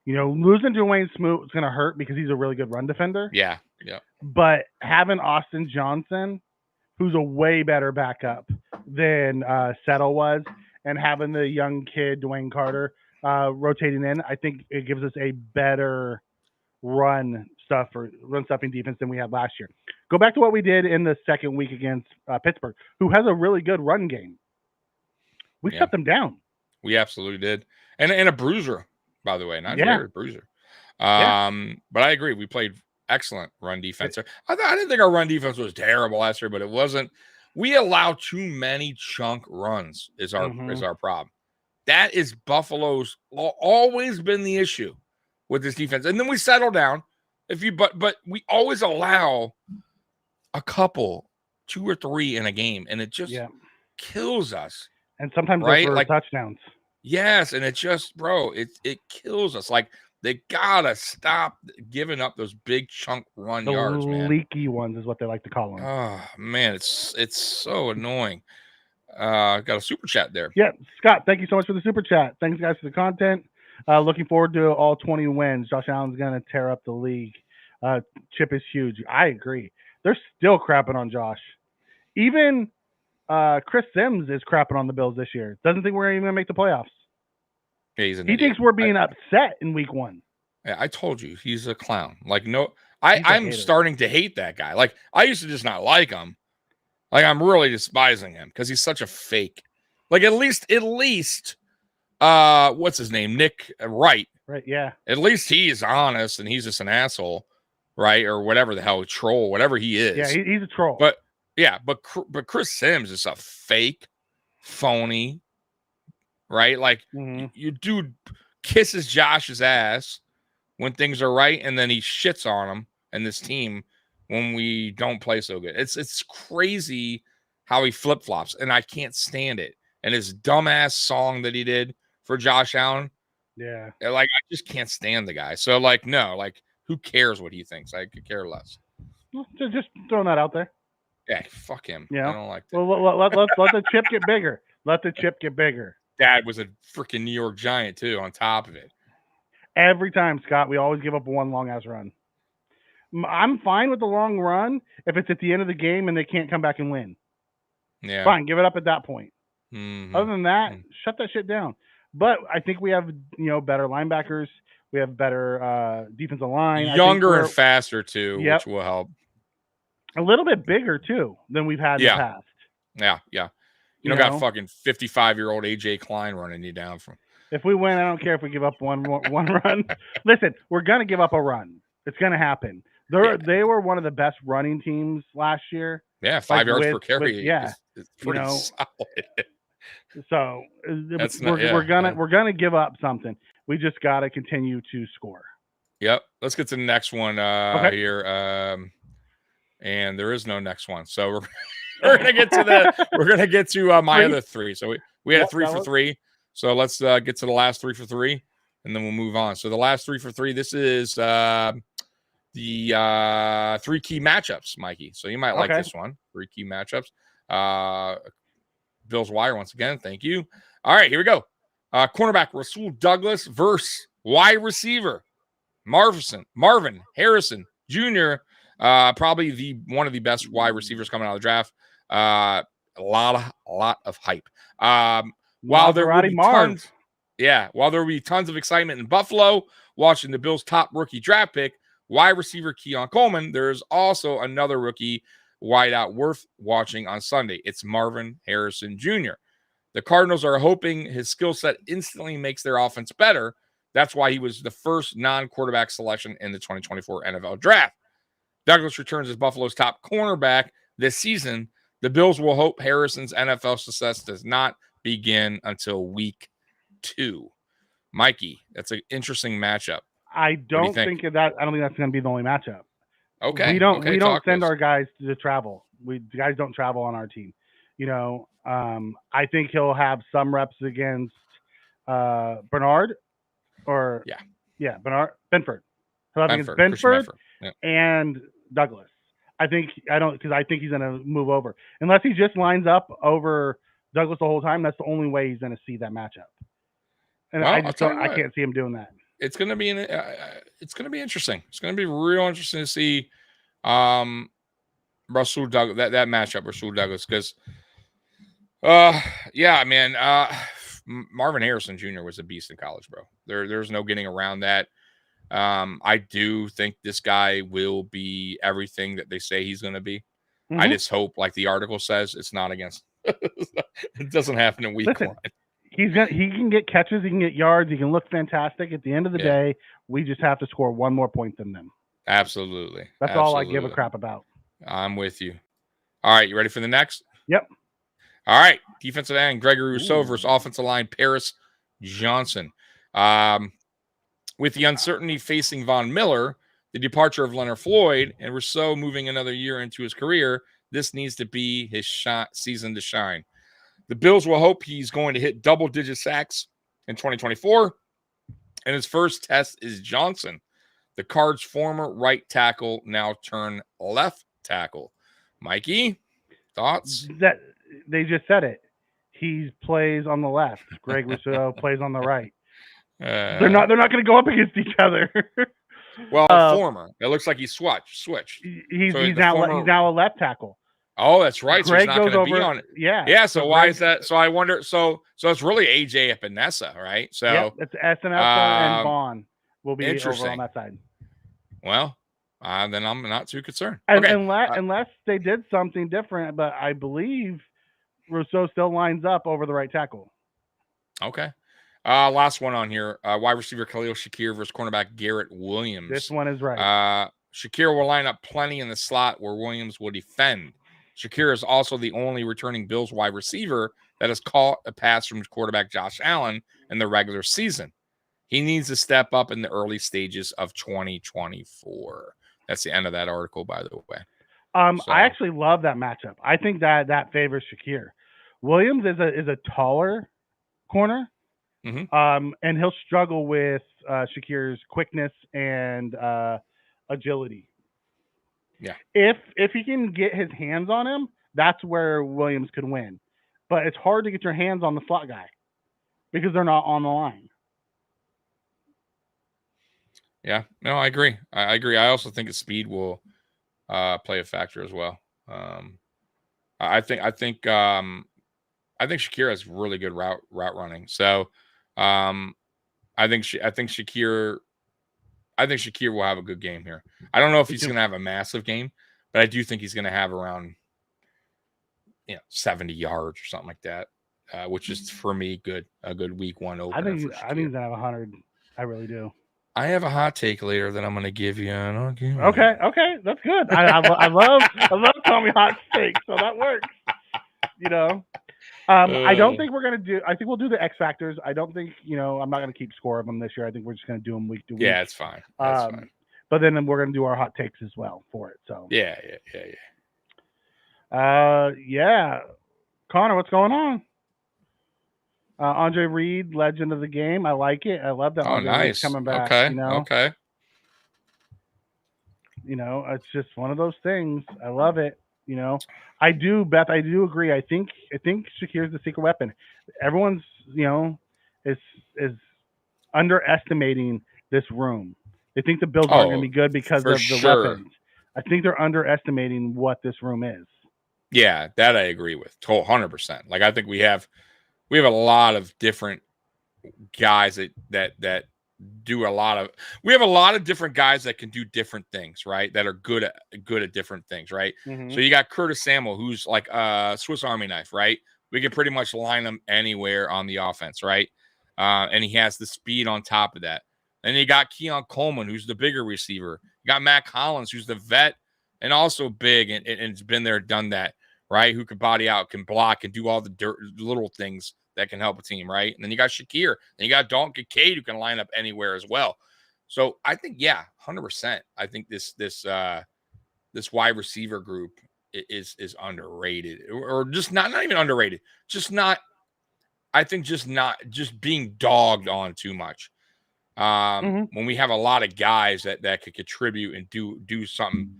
Losing Dwayne Smoot is going to hurt because he's a really good run defender. Yeah. But having Austin Johnson, who's a way better backup than Settle was, and having the young kid, Dwayne Carter, rotating in, I think it gives us a better run stuffing defense than we had last year. Go back to what we did in the second week against Pittsburgh, who has a really good run game. We shut them down. We absolutely did. And a bruiser, by the way, not a bruiser. But I agree. We played excellent run defense. I didn't think our run defense was terrible last year, but it wasn't. We allow too many chunk runs is our problem. That is Buffalo's always been the issue with this defense. And then we settle down. But we always allow a couple, 2 or 3 in a game, and it just kills us. And sometimes those are touchdowns. Yes, and it just, bro, it kills us. Like they gotta stop giving up those big chunk run yards, man. Leaky ones is what they like to call them. Oh man, it's so annoying. Got a super chat there. Yeah, Scott, thank you so much for the super chat. Thanks guys for the content. Looking forward to all 20 wins. Josh Allen's going to tear up the league. Chip is huge. I agree. They're still crapping on Josh. Even Chris Sims is crapping on the Bills this year. Doesn't think we're even going to make the playoffs. Yeah, he's an he idiot. Thinks we're being upset in week 1. Yeah, I told you he's a clown. Like, no, I'm starting to hate that guy. Like, I used to just not like him. Like, I'm really despising him because he's such a fake. Like, at least, what's his name? Nick Wright. Right, yeah. At least he's honest and he's just an asshole, right? Or whatever the hell, troll, whatever he is. Yeah, he's a troll. But Chris Sims is a fake, phony, right? Like, you dude kisses Josh's ass when things are right, and then he shits on him and this team when we don't play so good. It's crazy how he flip-flops, and I can't stand it. And his dumbass song that he did for Josh Allen, yeah, like, I just can't stand the guy. So, like, no, like, who cares what he thinks? I could care less. Just throwing that out there. Yeah, fuck him. Yeah, I don't like that. Well, let the chip get bigger. Let the chip get bigger. Dad was a freaking New York Giant too. On top of it, every time, Scott, we always give up one long ass run. I'm fine with the long run if it's at the end of the game and they can't come back and win. Yeah, fine, give it up at that point. Mm-hmm. Other than that, shut that shit down. But I think we have better linebackers. We have better defensive line, younger and faster too, which will help. A little bit bigger too than we've had in the past. Yeah. You don't got fucking 55-year-old AJ Klein running you down from. If we win, I don't care if we give up one run. Listen, we're gonna give up a run. It's gonna happen. They were one of the best running teams last year. Yeah, 5 yards per carry. It's pretty solid. So we're gonna give up something. We just gotta continue to score. Yep. Let's get to the next one here. And there is no next one. So we're gonna get to my other three. So we had 3 for 3. So let's get to the last 3 for 3, and then we'll move on. So the last 3 for 3. This is the 3 key matchups, Mikey. So you might like this one. 3 key matchups. Bills Wire once again. Thank you. All right, here we go. Cornerback Rasul Douglas versus wide receiver Marvin Harrison Jr. Probably one of the best wide receivers coming out of the draft. A lot of hype. While there will be tons of excitement in Buffalo watching the Bills' top rookie draft pick, wide receiver Keon Coleman, there's also another rookie wideout worth watching on Sunday. It's Marvin Harrison Jr. The Cardinals are hoping his skill set instantly makes their offense better. That's why he was the first non-quarterback selection in the 2024 NFL Draft. Douglas returns as Buffalo's top cornerback this season. The Bills will hope Harrison's NFL success does not begin until week 2. Mikey, that's an interesting matchup. I don't think that's going to be the only matchup. Okay. We don't send our guys to travel. The guys don't travel on our team. I think he'll have some reps against Benford. He'll have against Benford and Douglas. I think he's going to move over unless he just lines up over Douglas the whole time. That's the only way he's going to see that matchup. And I can't see him doing that. It's going to be interesting. It's going to be real interesting to see Rasul Douglas that matchup Rasul Douglas because Marvin Harrison Jr. was a beast in college, bro. There's no getting around that. I do think this guy will be everything that they say he's going to be. Mm-hmm. I just hope, like the article says, it's not against. It doesn't happen in week 1. He can get catches, he can get yards, he can look fantastic. At the end of the day, we just have to score one more point than them. Absolutely. That's all I give a crap about. I'm with you. All right, you ready for the next? Yep. All right, defensive end Gregory Rousseau versus offensive line Paris Johnson. With the uncertainty facing Von Miller, the departure of Leonard Floyd, and Rousseau moving another year into his career, this needs to be his season to shine. The Bills will hope he's going to hit double-digit sacks in 2024, and his first test is Johnson, the Cards' former right tackle, now turned left tackle. Mikey, thoughts? That they just said it. He plays on the left. Greg Rousseau plays on the right. They're not going to go up against each other. Well, former. It looks like he switched. He's now a left tackle. Oh, that's right. Greg so he's not going to be on it. Yeah. So why is that? So I wonder. So it's really AJ Epinesa, right? So it's Epinesa and Vaughn will be over on that side. Well, then I'm not too concerned. And, okay. Unless they did something different, but I believe Rousseau still lines up over the right tackle. Okay. Last one on here. Wide receiver Khalil Shakir versus cornerback Garrett Williams. This one is right. Shakir will line up plenty in the slot where Williams will defend. Shakir is also the only returning Bills wide receiver that has caught a pass from quarterback Josh Allen in the regular season. He needs to step up in the early stages of 2024. That's the end of that article, by the way. I actually love that matchup. I think that favors Shakir. Williams is a taller corner, and he'll struggle with Shakir's quickness and agility. Yeah. If he can get his hands on him, that's where Williams could win. But it's hard to get your hands on the slot guy because they're not on the line. Yeah, no, I agree. I agree. I also think his speed will play a factor as well. I think Shakir has really good route running. So I think Shakir will have a good game here. I don't know if he's going to have a massive game, but I do think he's going to have around 70 yards or something like that, which is for me a good week one opener. I think he's going to have 100. I really do. I have a hot take later that I'm going to give you. Okay, that's good. I love Tommy hot takes, so that works. I don't think we're going to do. I think we'll do the X factors. I don't think I'm not going to keep score of them this year. I think we're just going to do them week to week. Yeah, it's fine. That's fine. But then we're going to do our hot takes as well for it. So yeah. Connor, what's going on? Andre Reed, legend of the game. I like it. I love that. Oh, Andre nice. Reed's coming back. Okay. Okay. It's just one of those things. I love it. I do, Beth. I do agree. I think Shakir's the secret weapon. Everyone's, is underestimating this room. They think the Bills aren't going to be good because of the weapons. I think they're underestimating what this room is. Yeah, that I agree with. 100%. Like I think we have a lot of different guys that do a lot of. We have a lot of different guys that can do different things, right? That are good at different things, right? Mm-hmm. So you got Curtis Samuel, who's like a Swiss Army knife, right? We can pretty much line him anywhere on the offense, right? And he has the speed on top of that. Then you got Keon Coleman, who's the bigger receiver. You got Matt Collins, who's the vet and also big and it's been there, done that, right? Who can body out, can block, and do all the little things that can help a team, right? And then you got Shakir. Then you got Dalton Kincaid, who can line up anywhere as well. So I think, 100%. I think this wide receiver group is underrated, or just not even underrated, just being dogged on too much. When we have a lot of guys that could contribute and do something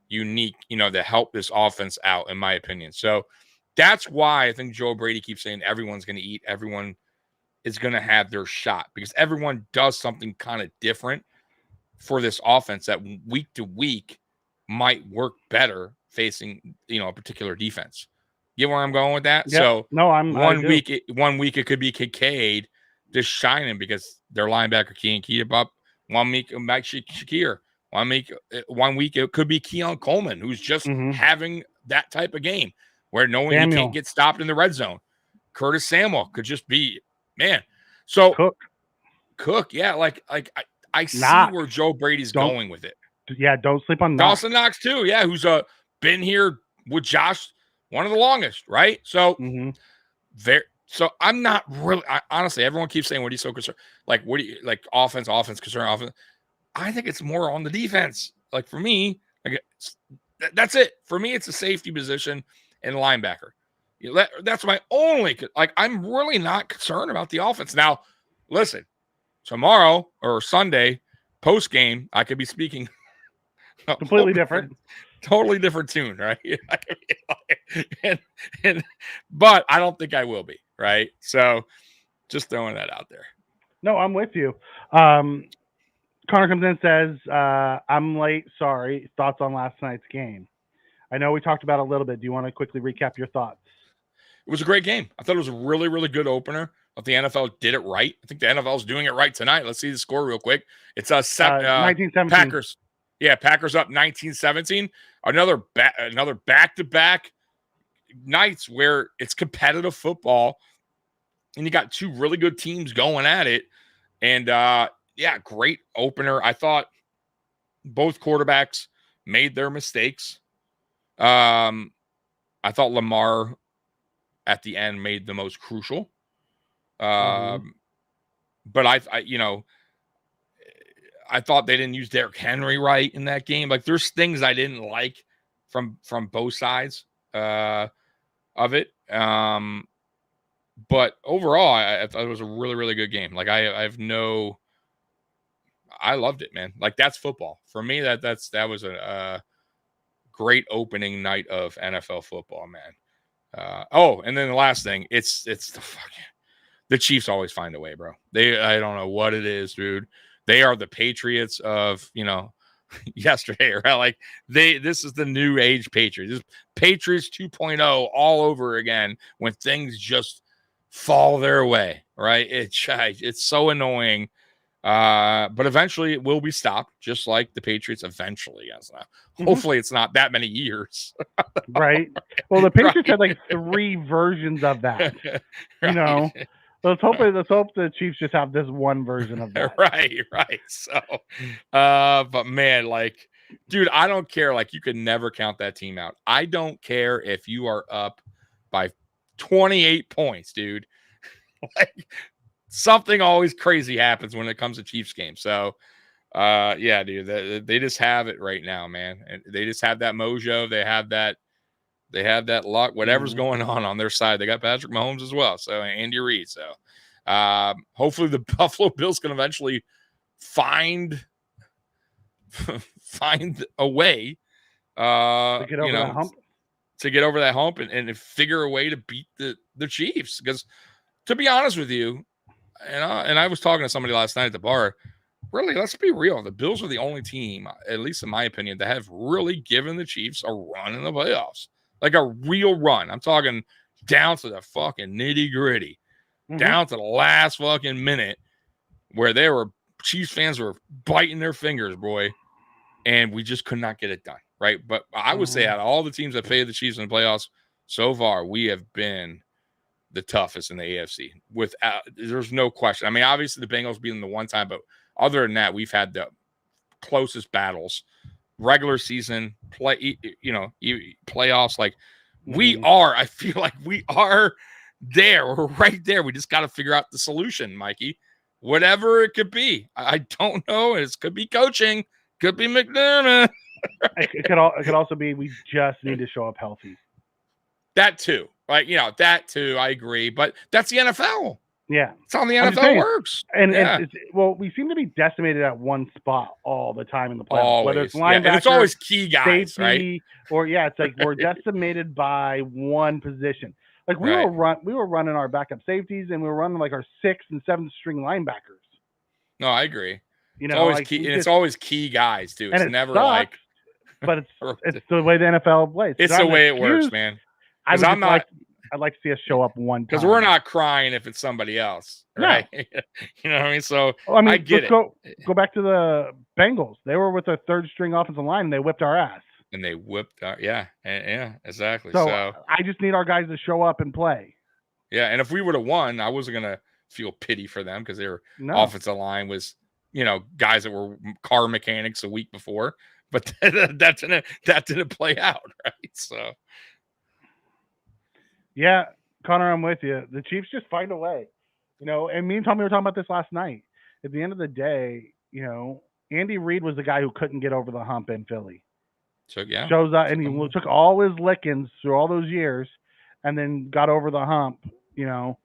unique, to help this offense out, in my opinion. So that's why I think Joe Brady keeps saying everyone's going to eat. Everyone is going to have their shot because everyone does something kind of different for this offense that week to week might work better facing, a particular defense. Get where I'm going with that? Yep. So one week it could be Kincaid just shining because their linebacker can't keep up. 1 week Mike Shakir. 1 week it could be Keon Coleman, who's just having that type of game where knowing he can't get stopped in the red zone. Curtis Samuel could just be, man. So Cook, yeah, like I see where Joe Brady's going with it. Yeah, don't sleep on Dawson Knox too. Yeah, who's been here with Josh one of the longest, right? So So I'm not really. Honestly, everyone keeps saying, "What are you so concerned?" Like, what do you like? Offense, concern, offense. I think it's more on the defense. Like for me, that's it. For me, it's a safety position and linebacker. That's my only. Like, I'm really not concerned about the offense. Now, listen, tomorrow or Sunday post game, I could be speaking completely different. Totally different tune, right? But I don't think I will be, right? So just throwing that out there. No, I'm with you. Connor comes in and says, I'm late. Sorry. Thoughts on last night's game? I know we talked about it a little bit. Do you want to quickly recap your thoughts? It was a great game. I thought it was a really, really good opener. I thought the NFL did it right. I think the NFL is doing it right tonight. Let's see the score real quick. It's 19-17. Packers. Yeah, Packers up 19-17. Another back-to-back nights where it's competitive football, and you got two really good teams going at it. And, great opener. I thought both quarterbacks made their mistakes. I thought Lamar at the end made the most crucial. But I thought they didn't use Derrick Henry right in that game. Like, there's things I didn't like from both sides of it. But overall, I thought it was a really, really good game. Like, I loved it, man. Like, that's football for me. That was a great opening night of NFL football, man. And then the last thing, it's the Chiefs always find a way, bro. I don't know what it is, dude. They are the Patriots of, yesterday, right? Like, this is the new age Patriots. This Patriots 2.0 all over again when things just fall their way, right? It's so annoying. But eventually it will be stopped, just like the Patriots eventually. Hopefully it's not that many years. Right. Well, the Patriots had like 3 versions of that. Right. Let's hope the Chiefs just have this one version of that. Right. So, but man, like, dude, I don't care. Like, you could never count that team out. I don't care if you are up by 28 points, dude. Like, something always crazy happens when it comes to Chiefs games. So, dude, they just have it right now, man. And they just have that mojo. They have that luck. Whatever's going on their side, they got Patrick Mahomes as well. So, Andy Reid. So, hopefully the Buffalo Bills can eventually find a way to get over that hump. To get over that hump and figure a way to beat the Chiefs. Because, to be honest with you, and I was talking to somebody last night at the bar. Really, let's be real. The Bills are the only team, at least in my opinion, that have really given the Chiefs a run in the playoffs. Like, a real run. I'm talking down to the fucking nitty gritty, down to the last fucking minute, where Chiefs fans were biting their fingers, boy, and we just could not get it done, right? But I would say out of all the teams that played the Chiefs in the playoffs so far, we have been the toughest in the AFC. There's no question. I mean, obviously the Bengals beating the one time, but other than that, we've had the closest battles, regular season, playoffs. Like, I feel like we are there. We're right there. We just got to figure out the solution, Mikey. Whatever it could be. I don't know. It could be coaching. Could be McDermott. It could also be we just need to show up healthy. That too. Right, that too, I agree. But that's the NFL. Yeah. It's how the NFL works. And we seem to be decimated at one spot all the time in the playoffs. Always. Whether it's linebacker, and it's always key guys, safety, right? Or it's like we're decimated by one position. Like, we were running our backup safeties, and we were running like our 6th and 7th string linebackers. No, I agree. It's always key, and it's always key guys too. It's never sucks, but it's the way the NFL plays. It's the way it works, man. I'd like to see us show up one time. Because we're not crying if it's somebody else, right? No. You know what I mean? So, I get it. Go back to the Bengals. They were with their 3rd string offensive line, and they whipped our ass. And they whipped our, yeah, exactly. So I just need our guys to show up and play. Yeah, and if we would have won, I wasn't going to feel pity for them because their offensive line was, guys that were car mechanics a week before. But that didn't play out, right? So. Yeah, Connor, I'm with you. The Chiefs just find a way, and me and Tommy were talking about this last night. At the end of the day, Andy Reid was the guy who couldn't get over the hump in Philly. Shows up, and he took all his lickings through all those years and then got over the hump, and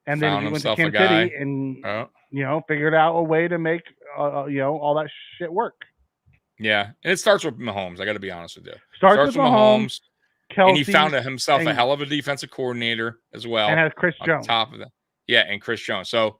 then he went to Kansas City and, figured out a way to make, all that shit work. Yeah, and it starts with Mahomes. I got to be honest with you. Starts with Mahomes. Kelsey, and he found himself a hell of a defensive coordinator as well. And has Chris Jones. Top of that. Yeah, and Chris Jones. So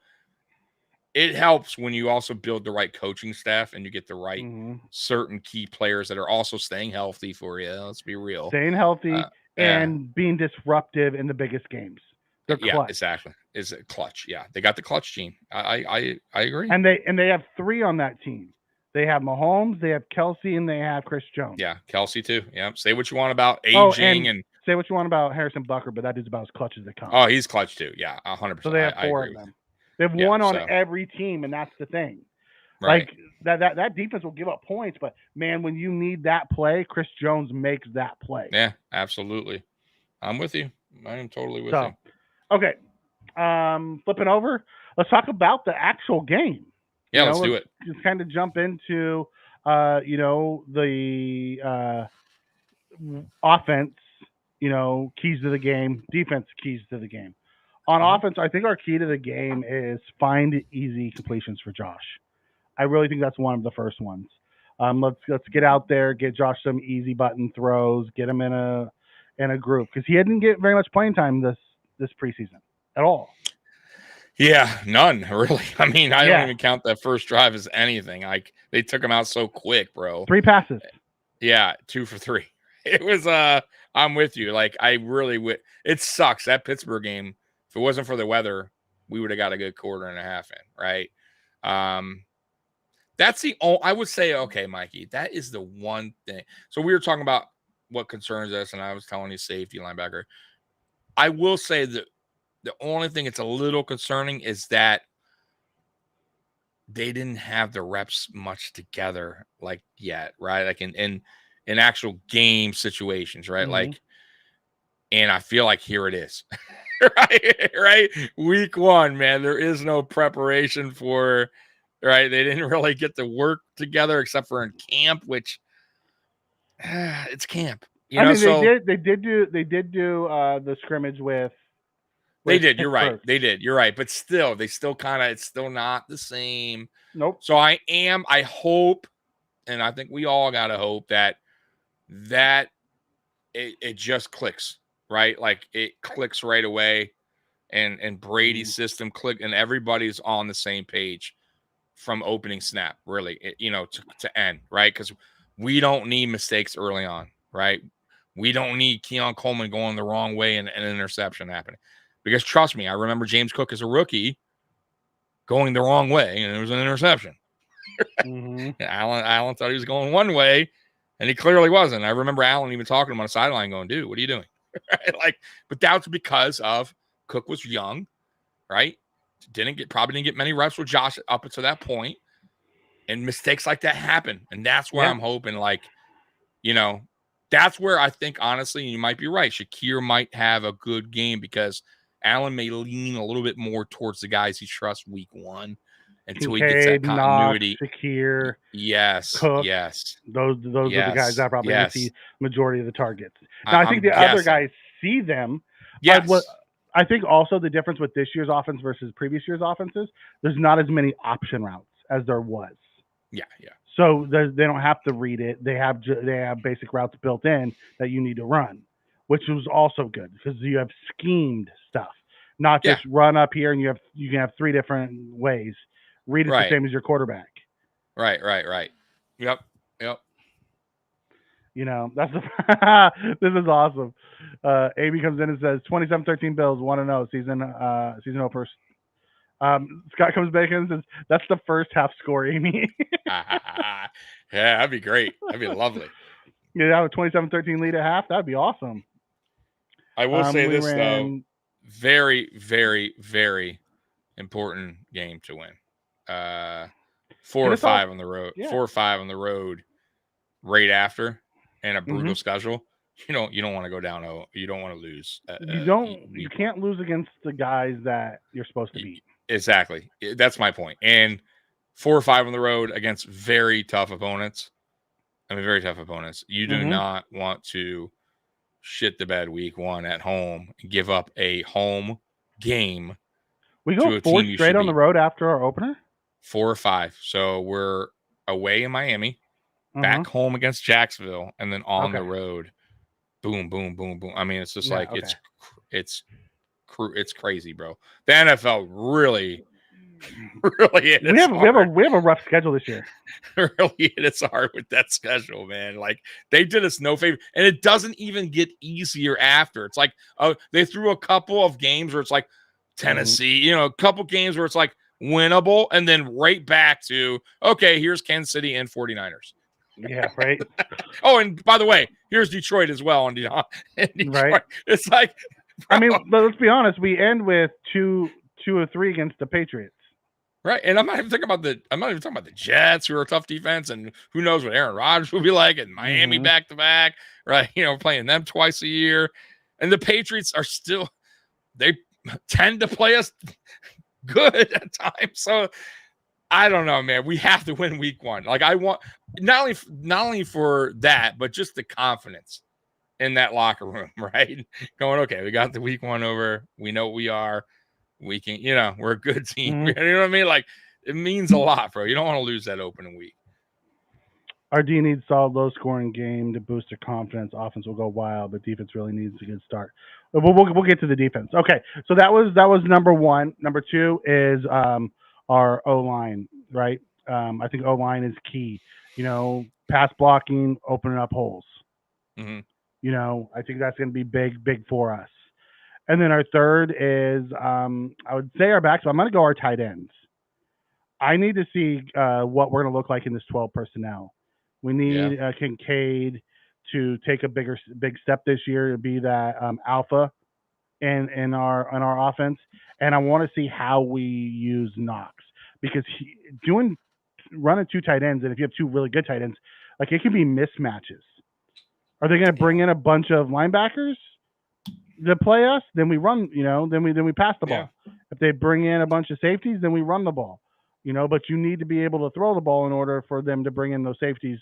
it helps when you also build the right coaching staff and you get the right certain key players that are also staying healthy for you. Let's be real. Staying healthy and being disruptive in the biggest games. They're clutch. Yeah, exactly. Is it clutch? Yeah, they got the clutch gene. I agree. And they have 3 on that team. They have Mahomes, they have Kelsey, and they have Chris Jones. Yeah, Kelsey too. Yeah. Say what you want about aging and say what you want about Harrison Bucker, but that is about as clutch as it comes. Oh, he's clutch too. Yeah, 100%. So they have 4 of them. They have one on every team, and that's the thing. Right. Like that defense will give up points, but man, when you need that play, Chris Jones makes that play. Yeah, absolutely. I'm with you. I am totally with you. Okay. Flipping over, let's talk about the actual game. Yeah, let's do it. Just kind of jump into the offense, keys to the game, defense keys to the game. On offense, I think our key to the game is find easy completions for Josh. I really think that's one of the first ones. Let's get out there, get Josh some easy button throws, get him in a group, because he didn't get very much playing time this preseason at all. Yeah, none really. I mean, I don't even count that first drive as anything. Like they took him out so quick, bro. 3 passes. Yeah, 2 for 3. It was I'm with you. Like I really would. It sucks that Pittsburgh game. If it wasn't for the weather, we would have got a good quarter and a half in, right? That's the only, I would say, okay, Mikey, that is the one thing. So we were talking about what concerns us, and I was telling you safety linebacker. I will say that the only thing that's a little concerning is that they didn't have the reps much together like yet, right? Like in actual game situations, right? Like, and I feel like here it is. right? Week 1, man, there is no preparation for, right? They didn't really get to work together except for in camp, which it's camp. I mean, they did do the scrimmage with. They did. You're right. They did. You're right. But still, it's still not the same. Nope. So I hope, and I think we all got to hope that it just clicks. Right? Like it clicks right away and Brady's system click and everybody's on the same page from opening snap, really, to end, right? Because we don't need mistakes early on, right? We don't need Keon Coleman going the wrong way and an interception happening. Because trust me, I remember James Cook as a rookie going the wrong way and it was an interception. Allen thought he was going one way and he clearly wasn't. I remember Allen even talking to him on the sideline going, dude, what are you doing? Right? Like, but that's because of Cook was young, right? Probably didn't get many reps with Josh up until that point, and mistakes like that happen. And that's where I'm hoping, like, that's where I think, honestly, you might be right. Shakir might have a good game because Allen may lean a little bit more towards the guys he trusts week 1 until he gets that continuity. Knox, Shakir, yes, Cook, yes. Those are the guys that probably see majority of the targets. Now, I think the other guys see them. Yes. I think also the difference with this year's offense versus previous year's offenses, there's not as many option routes as there was. Yeah. So they don't have to read it. They have basic routes built in that you need to run, which was also good because you have schemed stuff, not just run up here and you can have 3 different ways. Read it the same as your quarterback. Right. Yep. That's this is awesome. AB comes in and says 27-13 Bills 1-0 season openers. Scott comes back in and says that's the first half score, Amy. Yeah, that'd be great. That'd be lovely. Yeah, a 27-13 lead at half. That'd be awesome. I will say this though, very, very, very important game to win. 4 or 5 on the road. 4 or 5 on the road right after and a brutal schedule. You don't want to go down. You don't want to lose. You can't lose against the guys that you're supposed to beat. Exactly. That's my point. And 4 or 5 on the road against very tough opponents. Very tough opponents. You do not want to shit the bed week 1 at home and give up a home game. We go 4 straight on the road after our opener? 4 or 5. So we're away in Miami, back home against Jacksonville, and then on the road. Boom, boom, boom, boom. It's just it's crazy, bro. The NFL really Really, we have a rough schedule this year. Really, it's hard with that schedule, man. Like they did us no favor, and it doesn't even get easier after. It's like they threw a couple of games where it's like Tennessee, a couple games where it's like winnable, and then right back to okay, here's Kansas City and 49ers. Yeah, right. Oh, and by the way, here's Detroit as well. And Detroit. Right. It's like, bro. I mean, let's be honest. We end with 2 or 3 against the Patriots. Right. And I'm not even talking about the Jets, who are a tough defense, and who knows what Aaron Rodgers will be like, and Miami back to back, right? Playing them twice a year. And the Patriots are still, they tend to play us good at times. So I don't know, man. We have to win week 1. Like I want not only for that, but just the confidence in that locker room, right? Going, okay, we got the week 1 over. We know what we are. We can, we're a good team. You know what I mean? Like it means a lot, bro. You don't want to lose that opening week. Our D needs a solid low-scoring game to boost their confidence. Offense will go wild, but defense really needs a good start. We'll get to the defense. Okay, so that was number 1. Number 2 is our O-line, right? I think O-line is key. Pass blocking, opening up holes. I think that's going to be big for us. And then our third is, I would say our backs. So I'm going to go our tight ends. I need to see what we're going to look like in this 12 personnel. We need Kincaid to take a big step this year to be that alpha in our offense. And I want to see how we use Knox, because running 2 tight ends, and if you have 2 really good tight ends, like it can be mismatches. Are they going to bring in a bunch of linebackers to play us? Then we run, then we pass the ball. If they bring in a bunch of safeties, then we run the ball. But you need to be able to throw the ball in order for them to bring in those safeties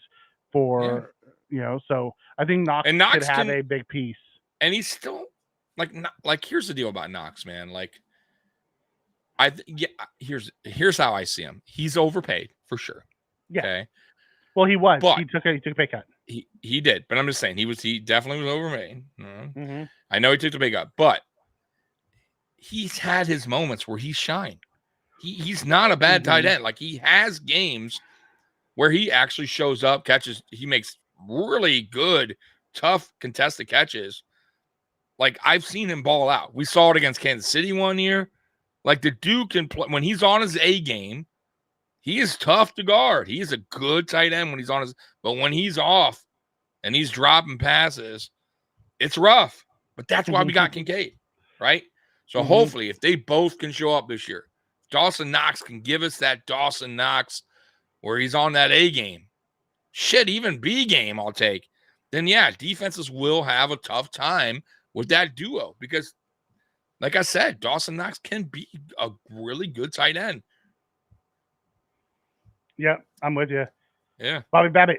so I think Knox could have a big piece. And he's still like here's the deal about Knox, man. Like here's how I see him. He's overpaid for sure. Yeah. Okay. Well, he was. But he took a pay cut. He did, but I'm just saying he definitely was overpaid. I know he took the pay cut, but he's had his moments where he's shined. He's not a bad tight end. Like he has games where he actually shows up, catches. He makes really good, tough contested catches. Like I've seen him ball out. We saw it against Kansas City one year. Like the dude can play when he's on his A game. He is tough to guard. He is a good tight end when he's on his, but when he's off and he's dropping passes, it's rough. But that's why we got Kincaid, right? So hopefully, if they both can show up this year, Dawson Knox can give us that Dawson Knox where he's on that A game. Shit, even B game I'll take. Then, defenses will have a tough time with that duo because, like I said, Dawson Knox can be a really good tight end. Yeah, I'm with you. Yeah. Bobby Babich.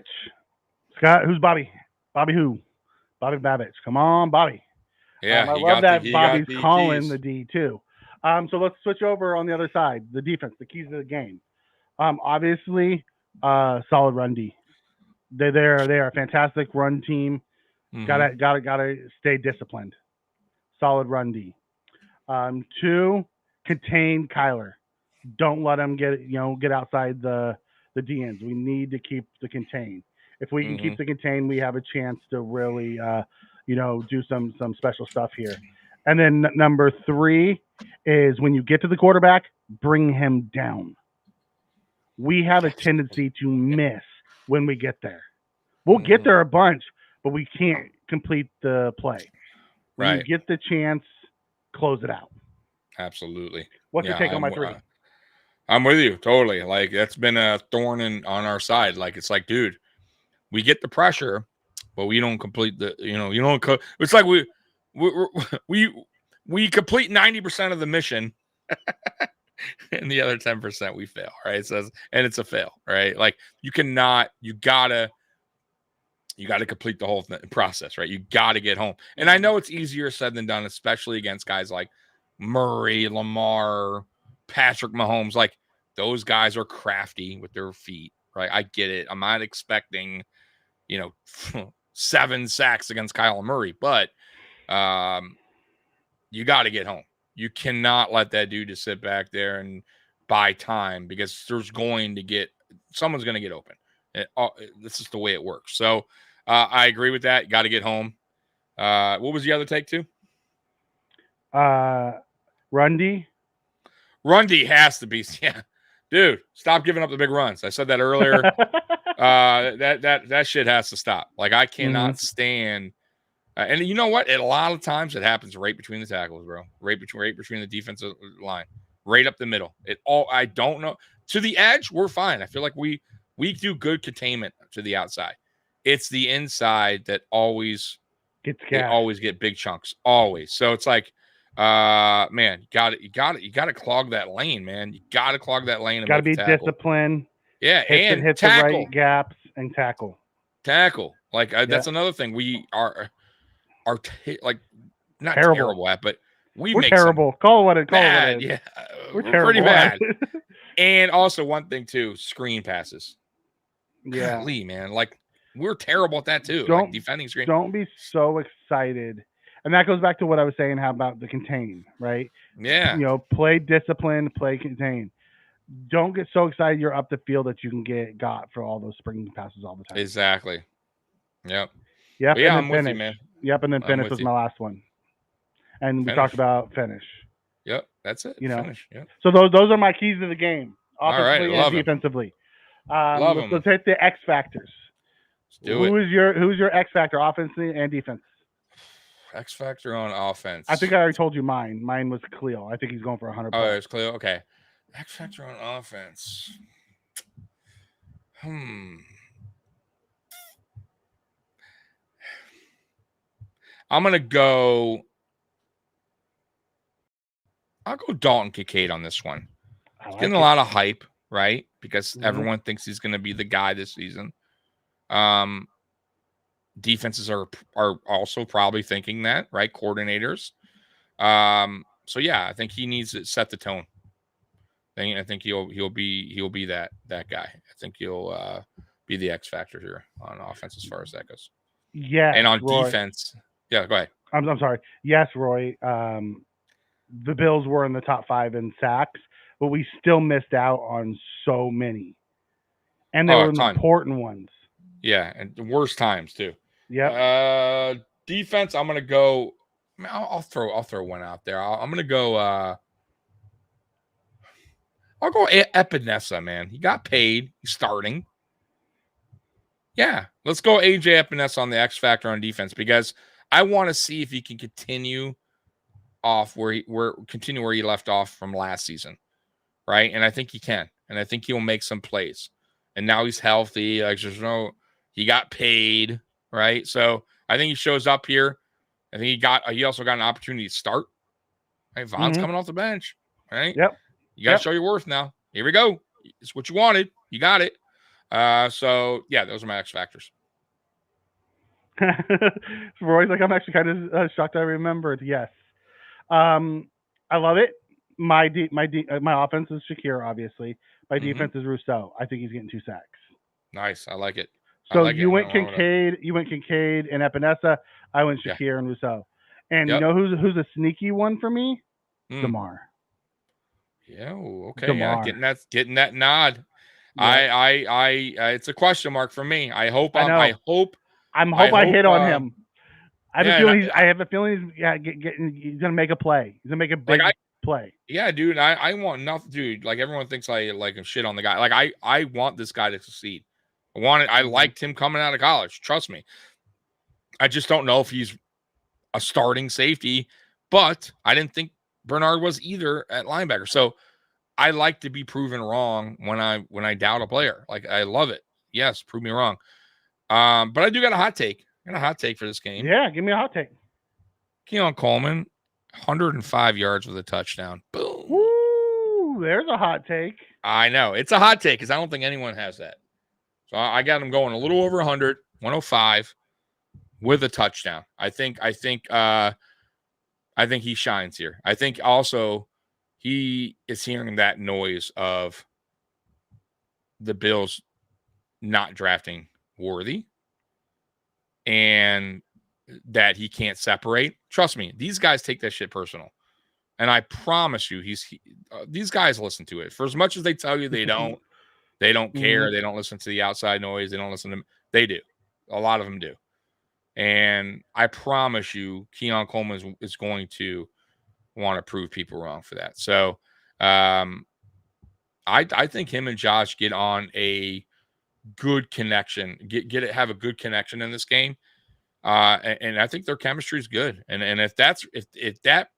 Scott, who's Bobby? Bobby who? Bobby Babich. Come on, Bobby. Yeah, I love that Bobby's calling the D too. So let's switch over on the other side. The defense, the keys of the game. Obviously, solid run D. They are a fantastic run team. Gotta stay disciplined. Solid run D. 2, contain Kyler. Don't let him get outside the DNs. We need to keep the contain. If we can keep the contain, we have a chance to really do some special stuff here. And then number 3 is when you get to the quarterback, bring him down. We have a tendency to miss when we get there. We'll get there a bunch, but we can't complete the play. When you get the chance, close it out. Absolutely. What's your take on my 3? I'm with you totally. Like that's been a thorn on our side. Like it's like, dude, we get the pressure, but we don't complete the. It's like we complete 90% of the mission, and the other 10% we fail. Right? So and it's a fail. Right? Like you gotta complete the whole process. Right? You gotta get home. And I know it's easier said than done, especially against guys like Murray, Lamar, Patrick Mahomes. Like those guys are crafty with their feet, right? I get it. I'm not expecting, 7 sacks against Kyle Murray, but you got to get home. You cannot let that dude just sit back there and buy time because someone's going to get open. This is the way it works. So I agree with that. Got to get home. What was the other take too? Rundy. Rundy has to be, yeah, dude. Stop giving up the big runs. I said that earlier. That shit has to stop. Like I cannot stand. And you know what? A lot of times it happens right between the tackles, bro. Right between the defensive line, right up the middle. I don't know. To the edge, we're fine. I feel like we do good containment to the outside. It's the inside that always get big chunks. Always. So it's like, man, you got to clog that lane, man. You got to clog that lane. Got to be disciplined. Yeah, and hit tackle. the right gaps and tackle. Like that's another thing. We are like not terrible at, but we're terrible. Call it what it is. Yeah, we're terrible. Pretty bad. And also one thing too, screen passes. Yeah, golly, man, like we're terrible at that too. Like defending screen. Don't be so excited, and that goes back to what I was saying. How about the contain, right? Yeah, play discipline, play contain. Don't get so excited you're up the field that you can got for all those spring passes all the time. Exactly. Yep. Yep. Yeah, I'm with you, man. Yep, and then finish was my last one. And we talked about finish. Yep, that's it. Finish. Yep. So those are my keys to the game, offensively and defensively. Let's hit the X factors. Who's your X factor, offensively and defense? X factor on offense. I think I already told you mine. Mine was Khalil. I think he's going for 100. Oh, it's Khalil. Okay. X factor on offense. I'm gonna go. I'll go Dalton Kincaid on this one. He's getting a lot of hype, right? Because everyone thinks he's going to be the guy this season. Defenses are also probably thinking that, right? Coordinators. So yeah, I think he needs to set the tone. I think he'll be that guy. I think he'll be the X factor here on offense as far as that goes. Yeah, and on defense, yeah, go ahead. I'm sorry. Yes, Roy. The Bills were in the top 5 in sacks, but we still missed out on so many, and they were important ones. Yeah, and the worst times too. Yeah. Defense, I'm gonna go. I'll throw one out there. I'm gonna go. I'll go Epinesa, man. He got paid. He's starting. Yeah, let's go AJ Epinesa on the X factor on defense because I want to see if he can continue off where he left off from last season, right? And I think he can, and I think he'll make some plays. And now he's healthy. Like he got paid, right? So I think he shows up here. I think he also got an opportunity to start. Right? Von's coming off the bench, right? Yep. You got to show your worth now. Here we go. It's what you wanted. You got it. So yeah, those are my X factors. Roy's like, I'm actually kind of shocked I remembered. Yes. I love it. My offense is Shakir, obviously. My defense is Rousseau. I think he's getting 2 sacks. Nice. I like it. So you went Kincaid and Epinesa. I went Shakir and Rousseau. And you know who's a sneaky one for me? Damar. Yeah. Okay. Damar. Yeah, getting that nod. Yeah. It's a question mark for me. I hope I hit on him. I have a feeling he's gonna make a play. He's gonna make a big play. Yeah, dude. I want nothing, dude. Like everyone thinks I like shit on the guy. Like I want this guy to succeed. I liked him coming out of college. Trust me. I just don't know if he's a starting safety, but I didn't think Bernard was either at linebacker. So I like to be proven wrong when I doubt a player. Like I love it. Yes, prove me wrong. But I do got a hot take. I got a hot take for this game. Yeah, give me a hot take. Keon Coleman, 105 yards with a touchdown. Boom. Woo, there's a hot take. I know. It's a hot take because I don't think anyone has that. So I got him going a little over 100, 105 with a touchdown. I think he shines here. I think also he is hearing that noise of the Bills not drafting Worthy and that he can't separate. Trust me, these guys take that shit personal. And I promise you, these guys listen to it. For as much as they tell you they don't care. They don't listen to the outside noise. They don't listen to them. They do. A lot of them do. And I promise you, Keon Coleman is going to want to prove people wrong for that. So I think him and Josh get on a good connection, have a good connection in this game. And I think their chemistry is good. And if that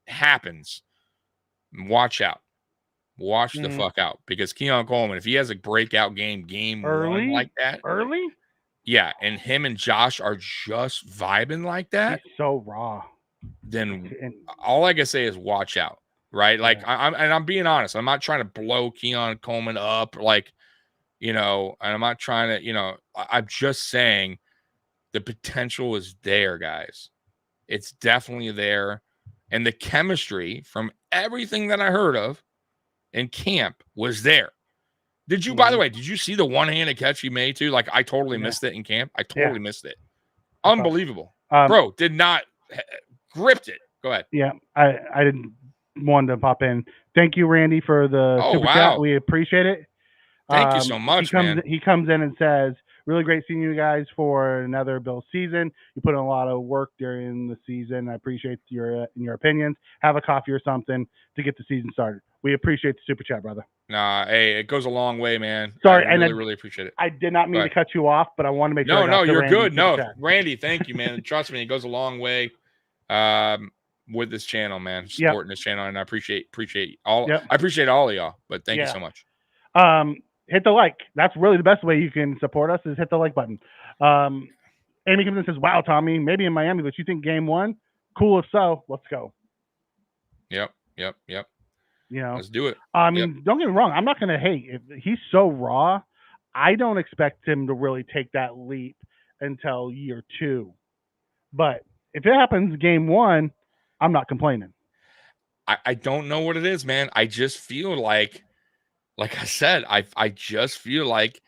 happens, watch out. Watch the fuck out, because Keon Coleman, if he has a breakout game early like that, yeah, and him and Josh are just vibing like that, he's so raw. Then all I can say is watch out, right? Like I'm being honest. I'm not trying to blow Keon Coleman up, like, and I'm not trying to, I'm just saying the potential is there, guys. It's definitely there, and the chemistry from everything that I heard of in camp was there. Did you, by the way, did you see the one-handed catch he made too? Like, I totally missed it in camp. I totally missed it. Unbelievable. Bro, did not gripped it. Go ahead. Yeah, I didn't want to pop in. Thank you, Randy, for the super chat. We appreciate it. Thank you so much, man. He comes in and says, really great seeing you guys for another Bills season. You put in a lot of work during the season. I appreciate your opinions. Have a coffee or something to get the season started. We appreciate the super chat, brother. Nah, hey, it goes a long way, man. Sorry, I really appreciate it. I did not mean to cut you off, but I want to make sure. No, you're good. No, Randy, thank you, man. Trust me, it goes a long way with this channel, man. Supporting this channel, and I appreciate all. I appreciate all of y'all, but thank you so much. Hit the like. That's really the best way you can support us, is hit the like button. Amy comes in and says, wow, Tommy, maybe in Miami, but you think game 1? Cool if so. Let's go. Yep. Let's do it. I mean, don't get me wrong. I'm not going to hate. If he's so raw, I don't expect him to really take that leap until year 2. But if it happens game 1, I'm not complaining. I don't know what it is, man. I just feel like I said, I just feel like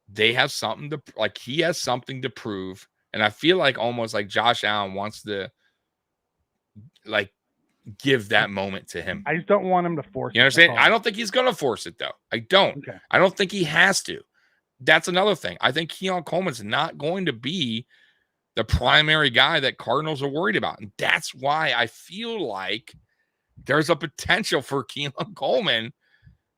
they have something to, like, he has something to prove. And I feel like almost like Josh Allen wants to, like, give that moment to him. I just don't want him to force it. You understand? I don't think he's going to force it, though. I don't. Okay. I don't think he has to. That's another thing. I think Keon Coleman's not going to be the primary guy that Cardinals are worried about. And that's why I feel like there's a potential for Keon Coleman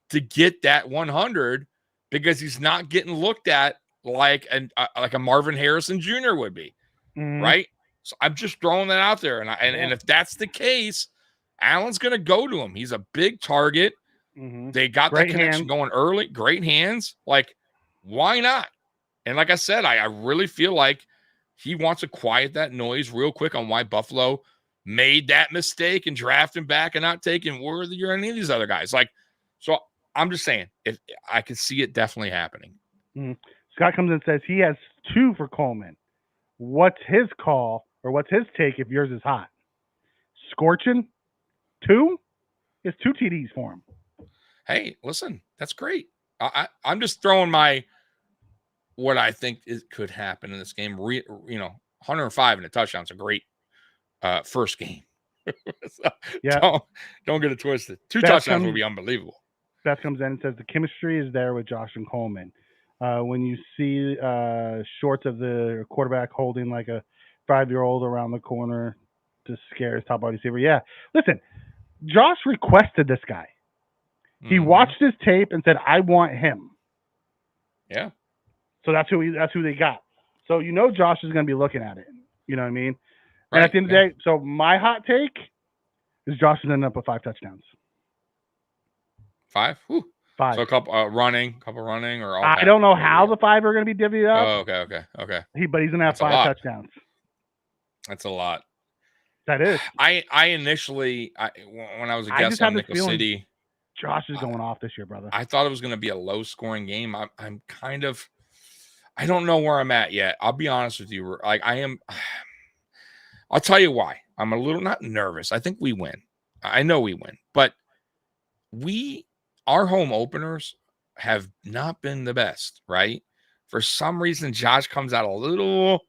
to get that 100, because he's not getting looked at like a Marvin Harrison Jr. would be, right? So I'm just throwing that out there. And if that's the case, Allen's going to go to him. He's a big target. They got that connection going early. Great hands. Like, why not? And like I said, I really feel like he wants to quiet that noise real quick on why Buffalo made that mistake and drafting back and not taking Worthy or any of these other guys. Like, so I'm just saying, if I could see it definitely happening. Scott comes in and says he has 2 for Coleman. What's his call, or what's his take if yours is hot? Scorching 2? He has 2 TDs for him. Hey, listen, that's great. I'm just throwing what I think could happen in this game. 105 and a touchdown is a great first game. So don't get it twisted. 2 touchdowns would be unbelievable. Beth comes in and says the chemistry is there with Josh and Coleman. When you see shorts of the quarterback holding like a 5-year-old around the corner to scare his top wide receiver. Yeah. Listen, Josh requested this guy. He watched his tape and said, I want him. Yeah. So that's who they got. So Josh is going to be looking at it. You know what I mean? Right. And at the end of the day, so my hot take is Josh is ending up with 5 touchdowns. 5? Whew. 5. So a couple running, or all. I don't know how the 5 are going to be divvied up. Oh, okay. But he's going to have 5 touchdowns. That's a lot. That is. I initially, when I was a guest on Nickel City, Josh is going off this year, brother. I thought it was going to be a low-scoring game. I'm kind of, I don't know where I'm at yet. I'll be honest with you. Like, I am. I'll tell you why. I'm a little not nervous. I think we win. I know we win, but our home openers have not been the best, right? For some reason, Josh comes out a little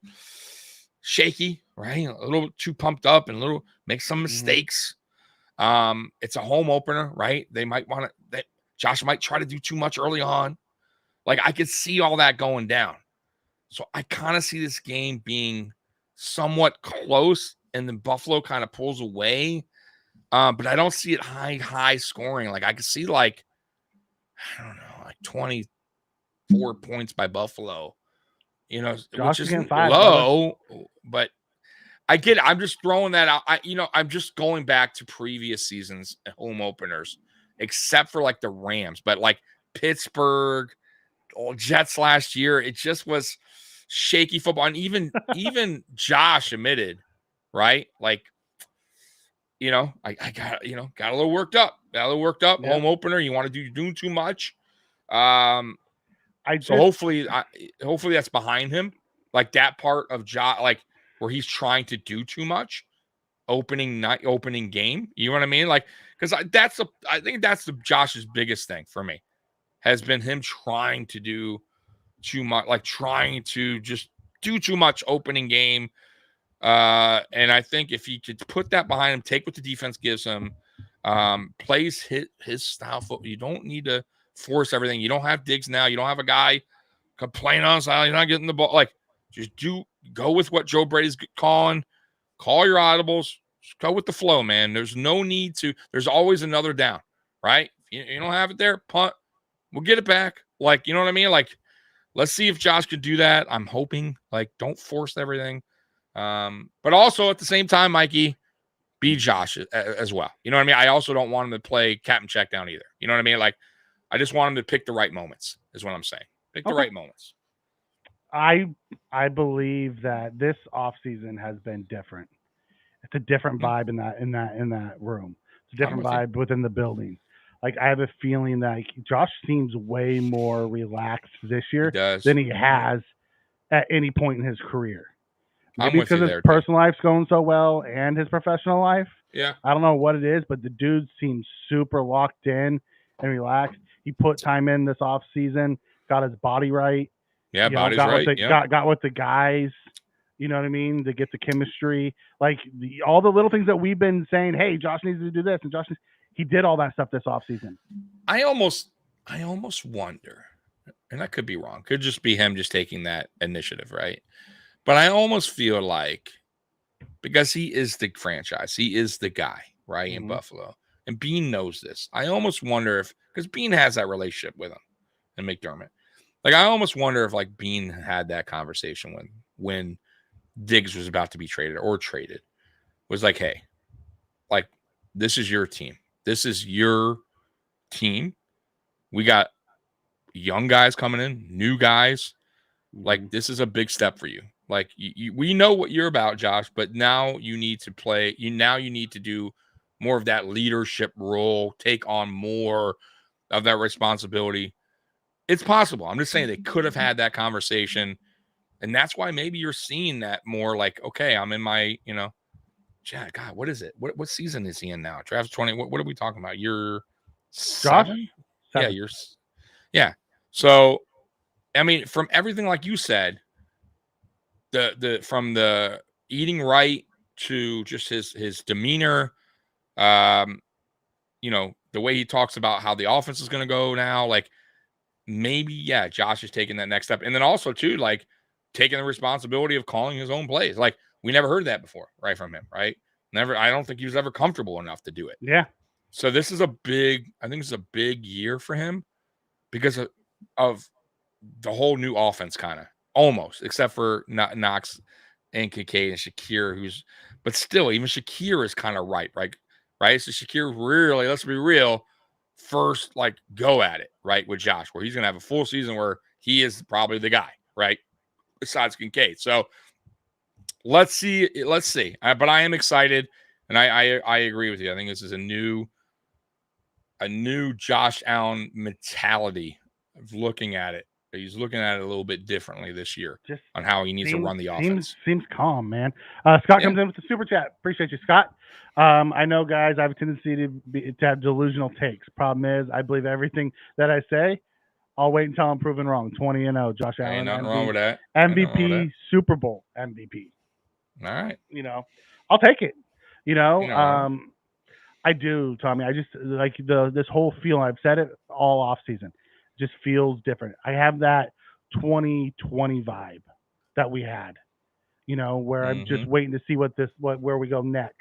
shaky, right? A little too pumped up and makes some mistakes. It's a home opener, right? They might want to. Josh might try to do too much early on. Like I could see all that going down. So I kind of see this game being somewhat close, and then Buffalo kind of pulls away. But I don't see it high scoring. Like I could see like, I don't know, like 24 points by Buffalo, which isn't low, but I get it. I'm just throwing that out. I'm just going back to previous seasons home openers, except for like the Rams, but like Pittsburgh, Jets last year, it just was shaky football. And even Josh admitted, right? Like, I got, got a little worked up. Yeah. Home opener. You want to do doing too much. So hopefully that's behind him. Like that part of Josh, like where he's trying to do too much opening game. You know what I mean? Like, because I think that's the Josh's biggest thing for me has been him trying to do too much, like trying to just do too much opening game. And I think if he could put that behind him, take what the defense gives him, plays his style football. You don't need to force everything. You don't have Diggs now. You don't have a guy complaining on style. You're not getting the ball. Like, just go with what Joe Brady's calling. Call your audibles. Just go with the flow, man. There's no need to. There's always another down, right? You don't have it there. Punt. We'll get it back. Like, you know what I mean? Like, let's see if Josh could do that. I'm hoping. Like, don't force everything. But also at the same time, Mikey, be Josh as well. You know what I mean? I also don't want him to play captain check down either. You know what I mean? Like, I just want him to pick the right moments, is what I'm saying. Pick the right moments. I believe that this offseason has been different. It's a different vibe in that room. It's a different vibe within the building. Like I have a feeling that Josh seems way more relaxed this year than he has at any point in his career. Maybe because his personal life's going so well and his professional life. Yeah. I don't know what it is, but the dude seems super locked in and relaxed. He put time in this off season, got his body right. Yeah, body's right. Got with the guys. You know what I mean? To get the chemistry. Like all the little things that we've been saying, hey, Josh needs to do this, and he did all that stuff this offseason. I almost wonder, and I could be wrong. Could just be him just taking that initiative, right? But I almost feel like because he is the franchise, he is the guy, right, in Buffalo. And Bean knows this. I almost wonder if, because Bean has that relationship with him and McDermott. Like, I almost wonder if, like, Bean had that conversation when Diggs was about to be traded. Was like, hey, like, this is your team. This is your team. We got young guys coming in, new guys. Like, this is a big step for you. Like, we know what you're about, Josh, but now you need to play. You need to do more of that leadership role, take on more of that responsibility. It's possible. I'm just saying they could have had that conversation. And that's why maybe you're seeing that more like, okay, I'm in my, God, what is it? What season is he in now? Draft 20. What are we talking about? You're 7? Yeah, yeah. So, I mean, from everything like you said, from the eating right to just his demeanor, the way he talks about how the offense is going to go now, like maybe, yeah, Josh is taking that next step. And then also too, like taking the responsibility of calling his own plays. Like we never heard that before, right, from him, right? Never. I don't think he was ever comfortable enough to do it. Yeah. So this is I think this is a big year for him because of the whole new offense, kind of almost, except for Knox and Kincaid and Shakir, but still, even Shakir is kind of right? So Shakir really, let's be real, first, like, go at it, right, with Josh, where he's going to have a full season where he is probably the guy, right, besides Kincaid. So let's see. But I am excited, and I agree with you. I think this is a new Josh Allen mentality of looking at it. He's looking at it a little bit differently this year on how he needs to run the offense. Seems calm, man. Scott comes in with the super chat. Appreciate you, Scott. I know, guys, I have a tendency to have delusional takes. Problem is, I believe everything that I say. I'll wait until I'm proven wrong. 20-0, Josh Allen. Ain't nothing wrong with that. MVP, Super Bowl MVP. All right. I'll take it. I do, Tommy. I just like this whole feel. I've said it all off season. Just feels different. I have that 2020 vibe that we had, where I'm just waiting to see where we go next.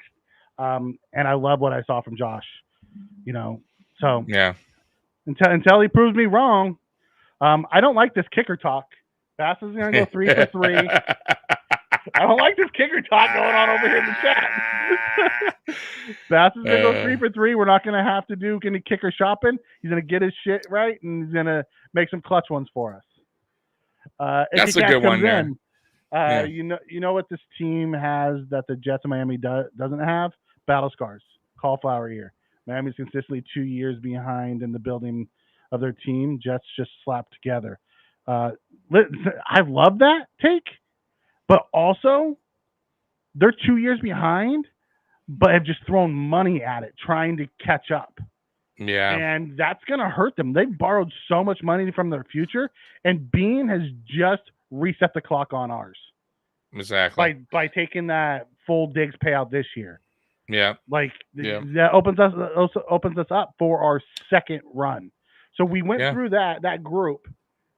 And I love what I saw from Josh, So yeah, until he proves me wrong, I don't like this kicker talk. Bass is going to go 3 for 3. I don't like this kicker talk going on over here in the chat. Bass is going to go 3 for 3. We're not going to have to do any kicker shopping. He's going to get his shit right, and he's going to make some clutch ones for us. That's a good one there. You know what this team has that the Jets of Miami doesn't have? Battle scars, cauliflower ear. Miami's consistently 2 years behind in the building of their team. Jets just slapped together. I love that take, but also they're 2 years behind, but have just thrown money at it, trying to catch up. Yeah. And that's going to hurt them. They've borrowed so much money from their future, and Bean has just reset the clock on ours. Exactly. By taking that full Diggs payout this year. Yeah. That opens us up for our second run. So we went through that group.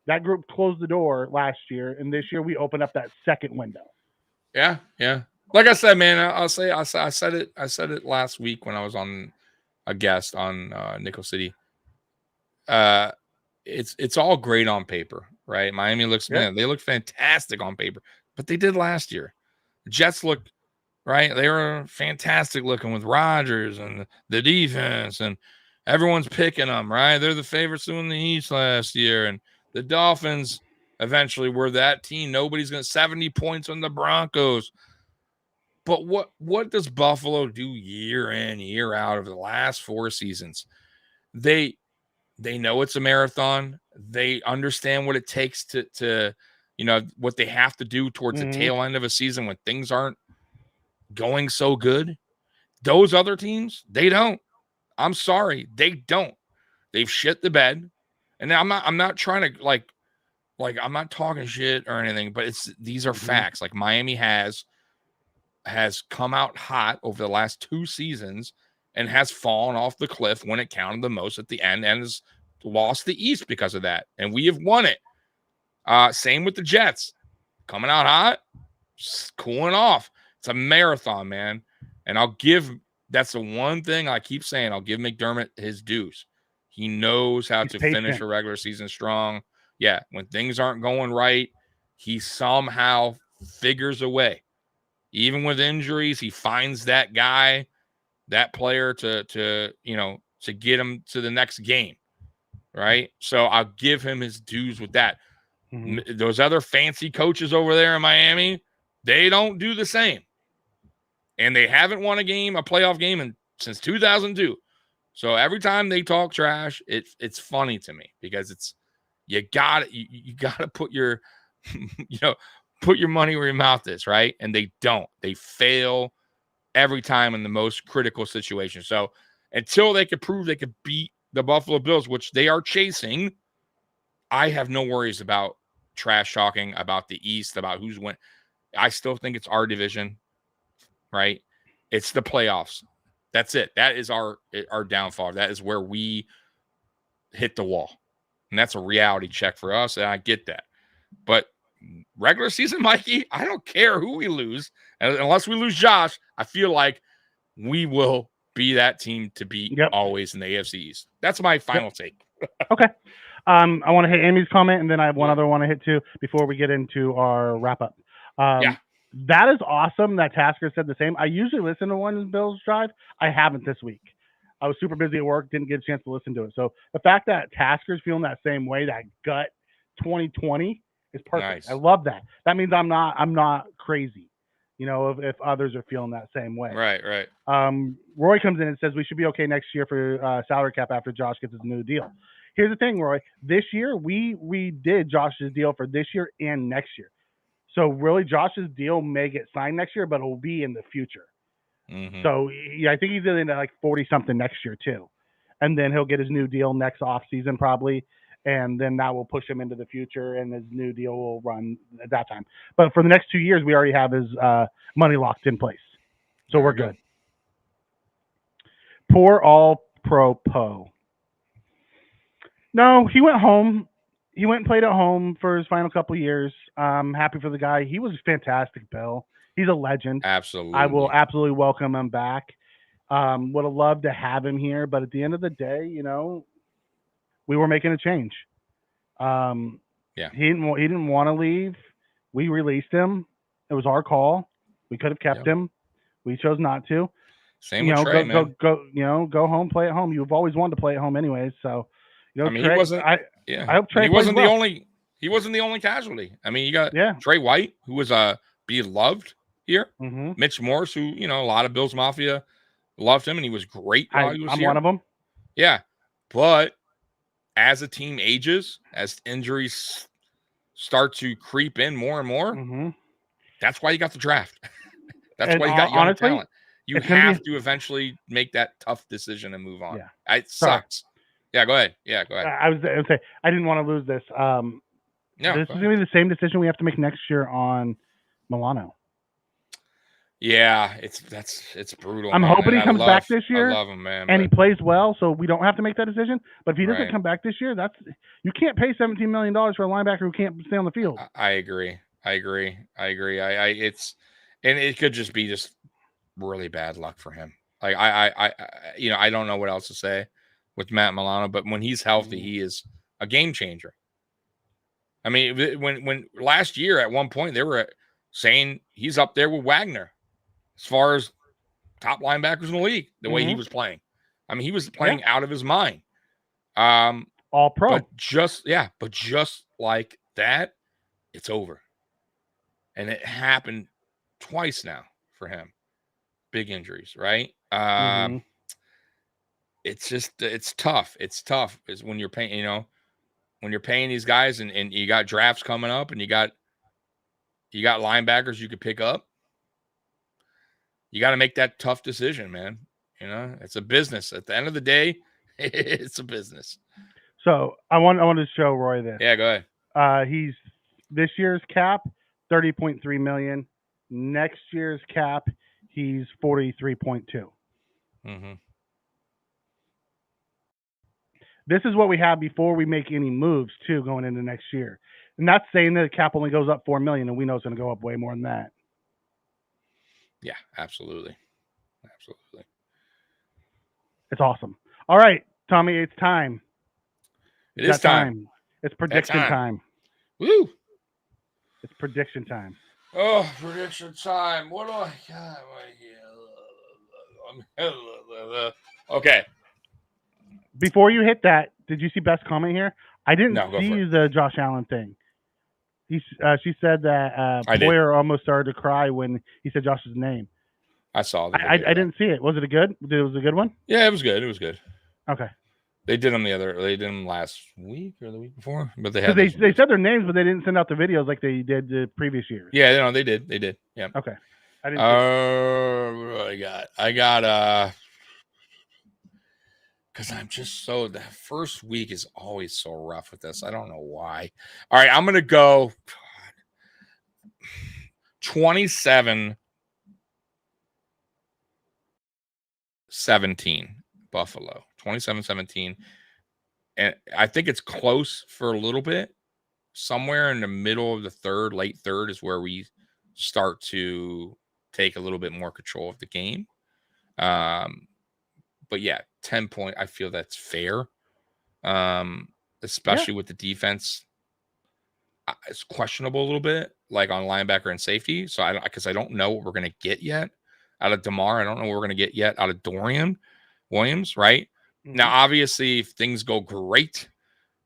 That group closed the door last year, and this year we open up that second window. Yeah, yeah. Like I said, man, I said it last week when I was on a guest on Nickel City. It's all great on paper, right? Miami they look fantastic on paper, but they did last year. Jets look right. They were fantastic looking with Rodgers and the defense, and everyone's picking them, right? They're the favorites to win the East last year, and the Dolphins eventually were that team. Nobody's going to 70 points on the Broncos. But what does Buffalo do year in, year out over the last 4 seasons? They know it's a marathon. They understand what it takes to what they have to do towards the tail end of a season when things aren't going so good. Those other teams, they don't. I'm sorry, they don't. They've shit the bed. And I'm not trying to like I'm not talking shit or anything, but these are facts. Like Miami has come out hot over the last 2 seasons and has fallen off the cliff when it counted the most at the end and has lost the East because of that. And we have won it. Same with the Jets. Coming out hot, cooling off. It's a marathon, man. And that's the one thing I keep saying. I'll give McDermott his dues. He knows how to finish a regular season strong. Yeah, when things aren't going right, he somehow figures a way. Even with injuries, he finds that guy, that player to get him to the next game, right? So I'll give him his dues with that. Those other fancy coaches over there in Miami, they don't do the same. And they haven't won a playoff game since 2002. So every time they talk trash, it's funny to me because you gotta put your put your money where your mouth is, right? And they don't. They fail every time in the most critical situation. So until they could prove they could beat the Buffalo Bills, which they are chasing, I have no worries about trash talking about the East, about who's win. I still think it's our division, right? It's the playoffs. That's it. That is our downfall. That is where we hit the wall. And that's a reality check for us, and I get that. But regular season, Mikey, I don't care who we lose. And unless we lose Josh, I feel like we will be that team to beat always in the AFC East. That's my final take. Okay. I want to hit Amy's comment, and then I have one other one to hit too before we get into our wrap-up. That is awesome that Tasker said the same. I usually listen to one Bills drive. I haven't this week. I was super busy at work, didn't get a chance to listen to it. So the fact that Tasker's feeling that same way, that gut 2020 is perfect. Nice. I love that. That means I'm not crazy, if others are feeling that same way. Right. Roy comes in and says we should be okay next year for salary cap after Josh gets his new deal. Here's the thing, Roy. This year we did Josh's deal for this year and next year. So really, Josh's deal may get signed next year, but it will be in the future. So I think he's in like 40-something next year too, and then he'll get his new deal next off season probably, and then that will push him into the future, and his new deal will run at that time. But for the next 2 years, we already have his money locked in place, so we're good. Poor all-pro Poe. No, he went home. He went and played at home for his final couple of years. Happy for the guy. He was fantastic, Bill. He's a legend. Absolutely. I will absolutely welcome him back. Would have loved to have him here, but at the end of the day, we were making a change. He didn't want to leave. We released him. It was our call. We could have kept him. We chose not to. Same with Trey, man. Go home, play at home. You've always wanted to play at home anyways. So, I mean, Trey, he wasn't. I hope Trey. He wasn't the well. only. He wasn't the only casualty. I mean, you got Trey White, who was beloved here. Mm-hmm. Mitch Morse, who a lot of Bills Mafia loved him, and he was great while he was here. I'm one of them. Yeah, but as a team ages, as injuries start to creep in more and more, that's why you got the draft. That's why you got young talent. You have to eventually make that tough decision and move on. Yeah. It sucks. Yeah, go ahead. I was going to say, I didn't want to lose this. This is going to be the same decision we have to make next year on Milano. Yeah, it's brutal. I'm hoping he comes back this year. I love him, man. And he plays well, so we don't have to make that decision. But if he doesn't come back this year, you can't pay $17 million for a linebacker who can't stay on the field. I agree. And it could just be really bad luck for him. Like I don't know what else to say with Matt Milano, but when he's healthy, he is a game changer. I mean, when last year at one point they were saying he's up there with Wagner as far as top linebackers in the league, the way he was playing. I mean, he was playing out of his mind. All pro. But just like that, it's over. And it happened twice now for him. Big injuries, right? It's tough. It's tough. It's when you're paying, when you're paying these guys and you got drafts coming up and you got linebackers you could pick up. You got to make that tough decision, man. It's a business. At the end of the day, it's a business. So I want to show Roy this. Yeah, go ahead. He's this year's cap, $30.3 million. Next year's cap, he's 43.2. Mm-hmm. This is what we have before we make any moves too going into next year. And that's saying that the cap only goes up $4 million, and we know it's going to go up way more than that. Yeah, absolutely. It's awesome. All right, Tommy, it's time. It is time. It's prediction time. Woo! It's prediction time. Oh, prediction time. What do I got? Okay. Before you hit that, did you see Beth's comment here? I didn't see the Josh Allen thing. She said that Boyer almost started to cry when he said Josh's name. I saw that. I didn't see it. Was it a good? It was a good one? Yeah, it was good. Okay. They did them last week or the week before, but they said their names, but they didn't send out the videos like they did the previous years. Yeah, they did. Yeah. Okay. I didn't. What do I got? I got because I'm just the first week is always so rough with this. I don't know why. All right, I'm gonna go 27-17 Buffalo. 27-17. And I think it's close for a little bit. Somewhere in the middle of the third, late third is where we start to take a little bit more control of the game. But yeah, 10 point. I feel that's fair. Especially with the defense. It's questionable a little bit, like on linebacker and safety. So I don't know what we're going to get yet out of DeMar. I don't know what we're going to get yet out of Dorian Williams, right? Mm-hmm. Now, obviously, if things go great,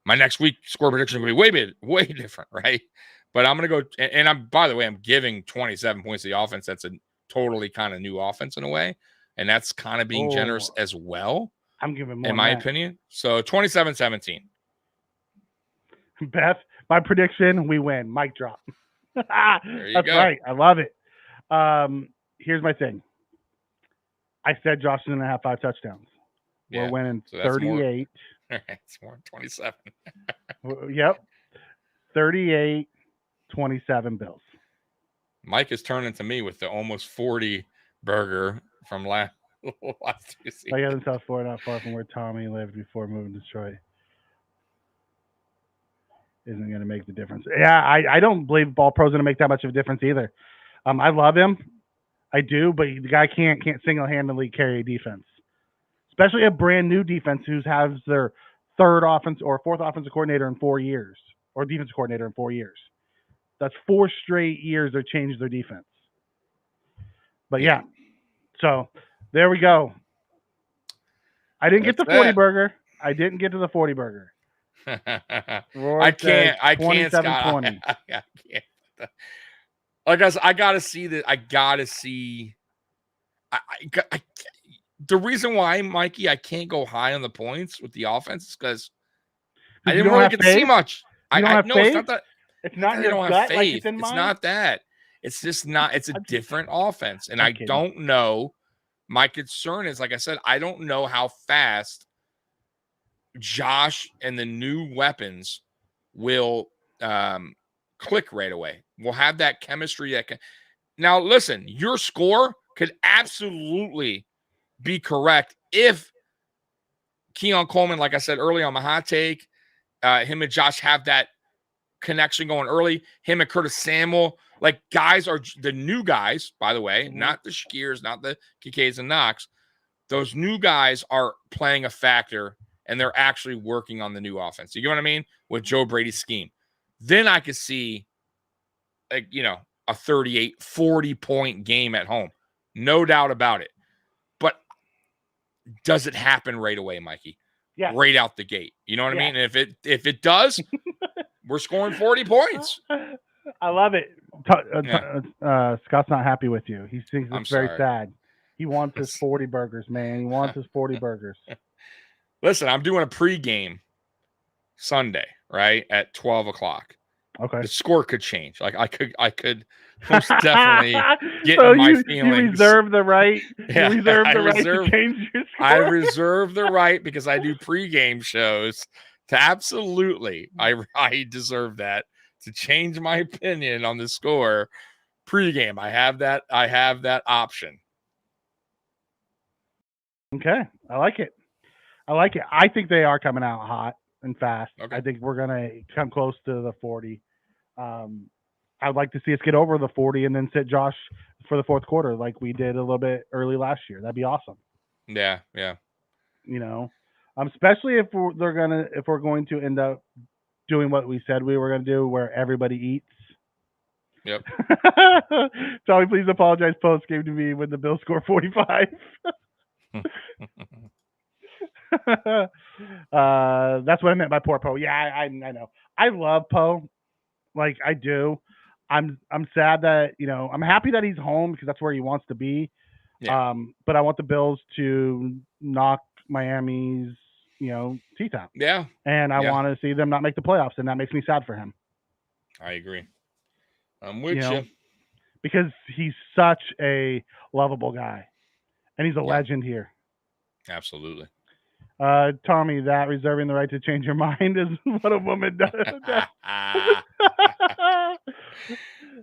my next week score prediction is going to be way different, right? But I'm going to go, and by the way, I'm giving 27 points to the offense. That's a totally kind of new offense in a way. And that's kind of being generous as well. I'm giving more in my opinion. So 27-17. Beth, my prediction, we win. Mic drop. There you That's go. right. I love it. Here's my thing. I said Josh is going to have 5 touchdowns. We're winning 38. It's more 27. Yep. 38-27 Bills. Mike is turning to me with the almost 40 burger from last What do you see? I live in South Florida, not far from where Tommy lived before moving to Detroit. Isn't going to make the difference. Yeah, I don't believe Ball Pro's going to make that much of a difference either. I love him. I do, but the guy can't single-handedly carry a defense, especially a brand new defense who has their third offense or fourth offensive coordinator in 4 years, or defensive coordinator in 4 years. That's 4 straight years they've changed their defense. But yeah, so there we go. I didn't get the 40 burger. I didn't get to the 40 burger. I can't, Scott. I can't. Like I gotta see that. I gotta see. The reason why, Mikey, I can't go high on the points with the offense is because I didn't really get to see much. I know it's not that. It's not your gut, have faith. Like it's in it's mine? not that. It's just not. It's a different offense, and I don't know. My concern is, like I said, I don't know how fast Josh and the new weapons will click right away. We'll have that chemistry that can. Now, listen, your score could absolutely be correct if Keon Coleman, like I said earlier on my hot take, him and Josh have that connection going early. Him and Curtis Samuel, like guys are the new guys, by the way, not the Shakirs, not the Kinkades and Knox. Those new guys are playing a factor, and they're actually working on the new offense. You get what I mean? With Joe Brady's scheme. Then I could see, like, a 38, 40-point game at home. No doubt about it. But does it happen right away, Mikey? Yeah. Right out the gate. You know what I mean? And if it does, we're scoring 40 points. I love it. Scott's not happy with you. He thinks it's very sad. He wants his 40 burgers, man. He wants his 40 burgers. Listen, I'm doing a pregame Sunday, right, at 12 o'clock. Okay. The score could change. Like I could most definitely get in my feelings. You reserve the right. Yeah, you reserve the right to change your score. I reserve the right because I do pregame shows to absolutely. I deserve that to change my opinion on the score pregame. I have that option. Okay, I like it. I think they are coming out hot and fast. Okay. I think we're gonna come close to the 40. I'd like to see us get over the 40 and then sit Josh for the fourth quarter like we did a little bit early last year. That'd be awesome. Yeah. Especially if we're going to end up doing what we said we were going to do, where everybody eats. Yep. Tommy, please apologize post game to me when the Bills score 45. That's what I meant by poor Poe. Yeah, I know. I love Poe, like I do. I'm sad that I'm happy that he's home because that's where he wants to be. Yeah. But I want the Bills to knock Miami's teeth out. Yeah. And I want to see them not make the playoffs, and that makes me sad for him. I agree. I'm with you. Because he's such a lovable guy, and he's a legend here. Absolutely. Tommy, that reserving the right to change your mind is what a woman does.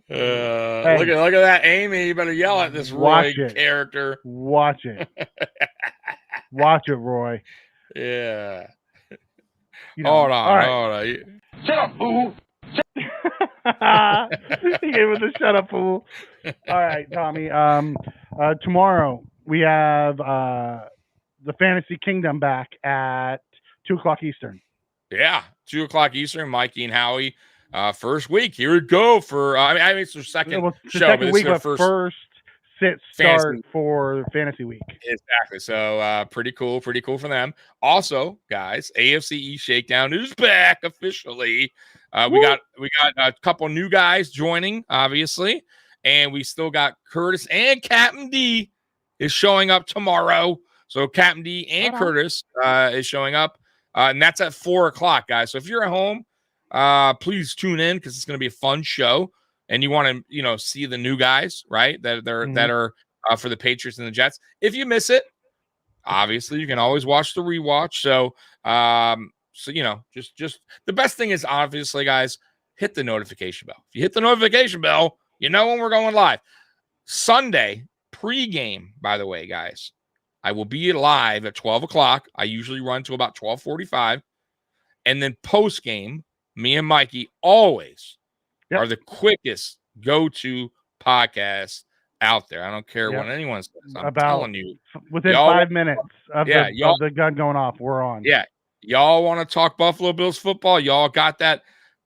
Hey, look at that, Amy. You better yell at this Roy character. Watch it. Watch it, Roy. Yeah. Hold on. Shut up, fool. He gave us a shut up, fool. All right, Tommy. Tomorrow we have the Fantasy Kingdom back at 2:00 Eastern. Yeah, 2:00 Eastern. Mikey and Howie, first week. Here we go for. I mean, it's their second show. Second week, but first start for Fantasy Week. Exactly. So pretty cool for them. Also, guys, AFC East Shakedown is back officially. We got a couple new guys joining, obviously, and we still got Curtis and Captain D is showing up tomorrow. So Captain D and Curtis is showing up, and that's at 4:00, guys. So if you're at home, please tune in because it's going to be a fun show, and you want to see the new guys, right? That are for the Patriots and the Jets. If you miss it, obviously you can always watch the rewatch. So just the best thing is obviously, guys, hit the notification bell. If you hit the notification bell, you know when we're going live. Sunday pregame, by the way, guys. I will be live at 12 o'clock. I usually run to about 12:45. And then post game, me and Mikey always are the quickest go-to podcast out there. I don't care what anyone says. I'm telling you. Within 5 minutes of the gun going off, we're on. Yeah. Y'all want to talk Buffalo Bills football? Y'all got that?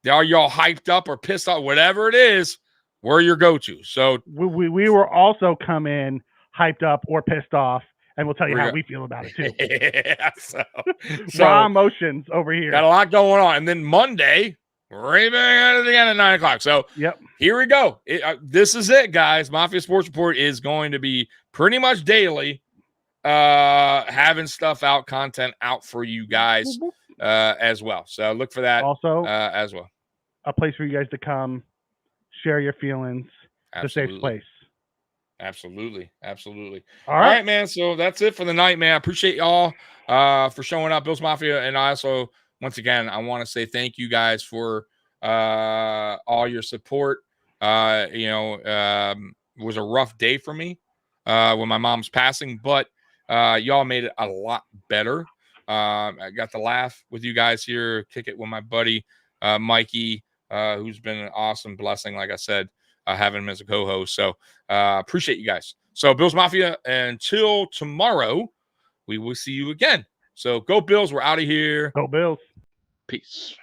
Are y'all hyped up or pissed off? Whatever it is, we're your go-to. So we will also come in hyped up or pissed off, and we'll tell you how we feel about it too. Yeah, so raw emotions over here. Got a lot going on. And then Monday, right back at it again at 9 o'clock. So here we go. This is it, guys. Mafia Sports Report is going to be pretty much daily having stuff out, content out for you guys as well. So look for that also as well. A place for you guys to come, share your feelings. Absolutely. The safe place. Absolutely. All right, man. So that's it for the night, man. I appreciate y'all for showing up, Bills Mafia. And I also, once again, I want to say thank you guys for all your support. It was a rough day for me when my mom's passing, but y'all made it a lot better. I got to laugh with you guys here, kick it with my buddy Mikey, who's been an awesome blessing, like I said, having him as a co-host. So appreciate you guys. So Bills Mafia, until tomorrow, we will see you again. So go Bills. We're out of here. Go Bills. Peace.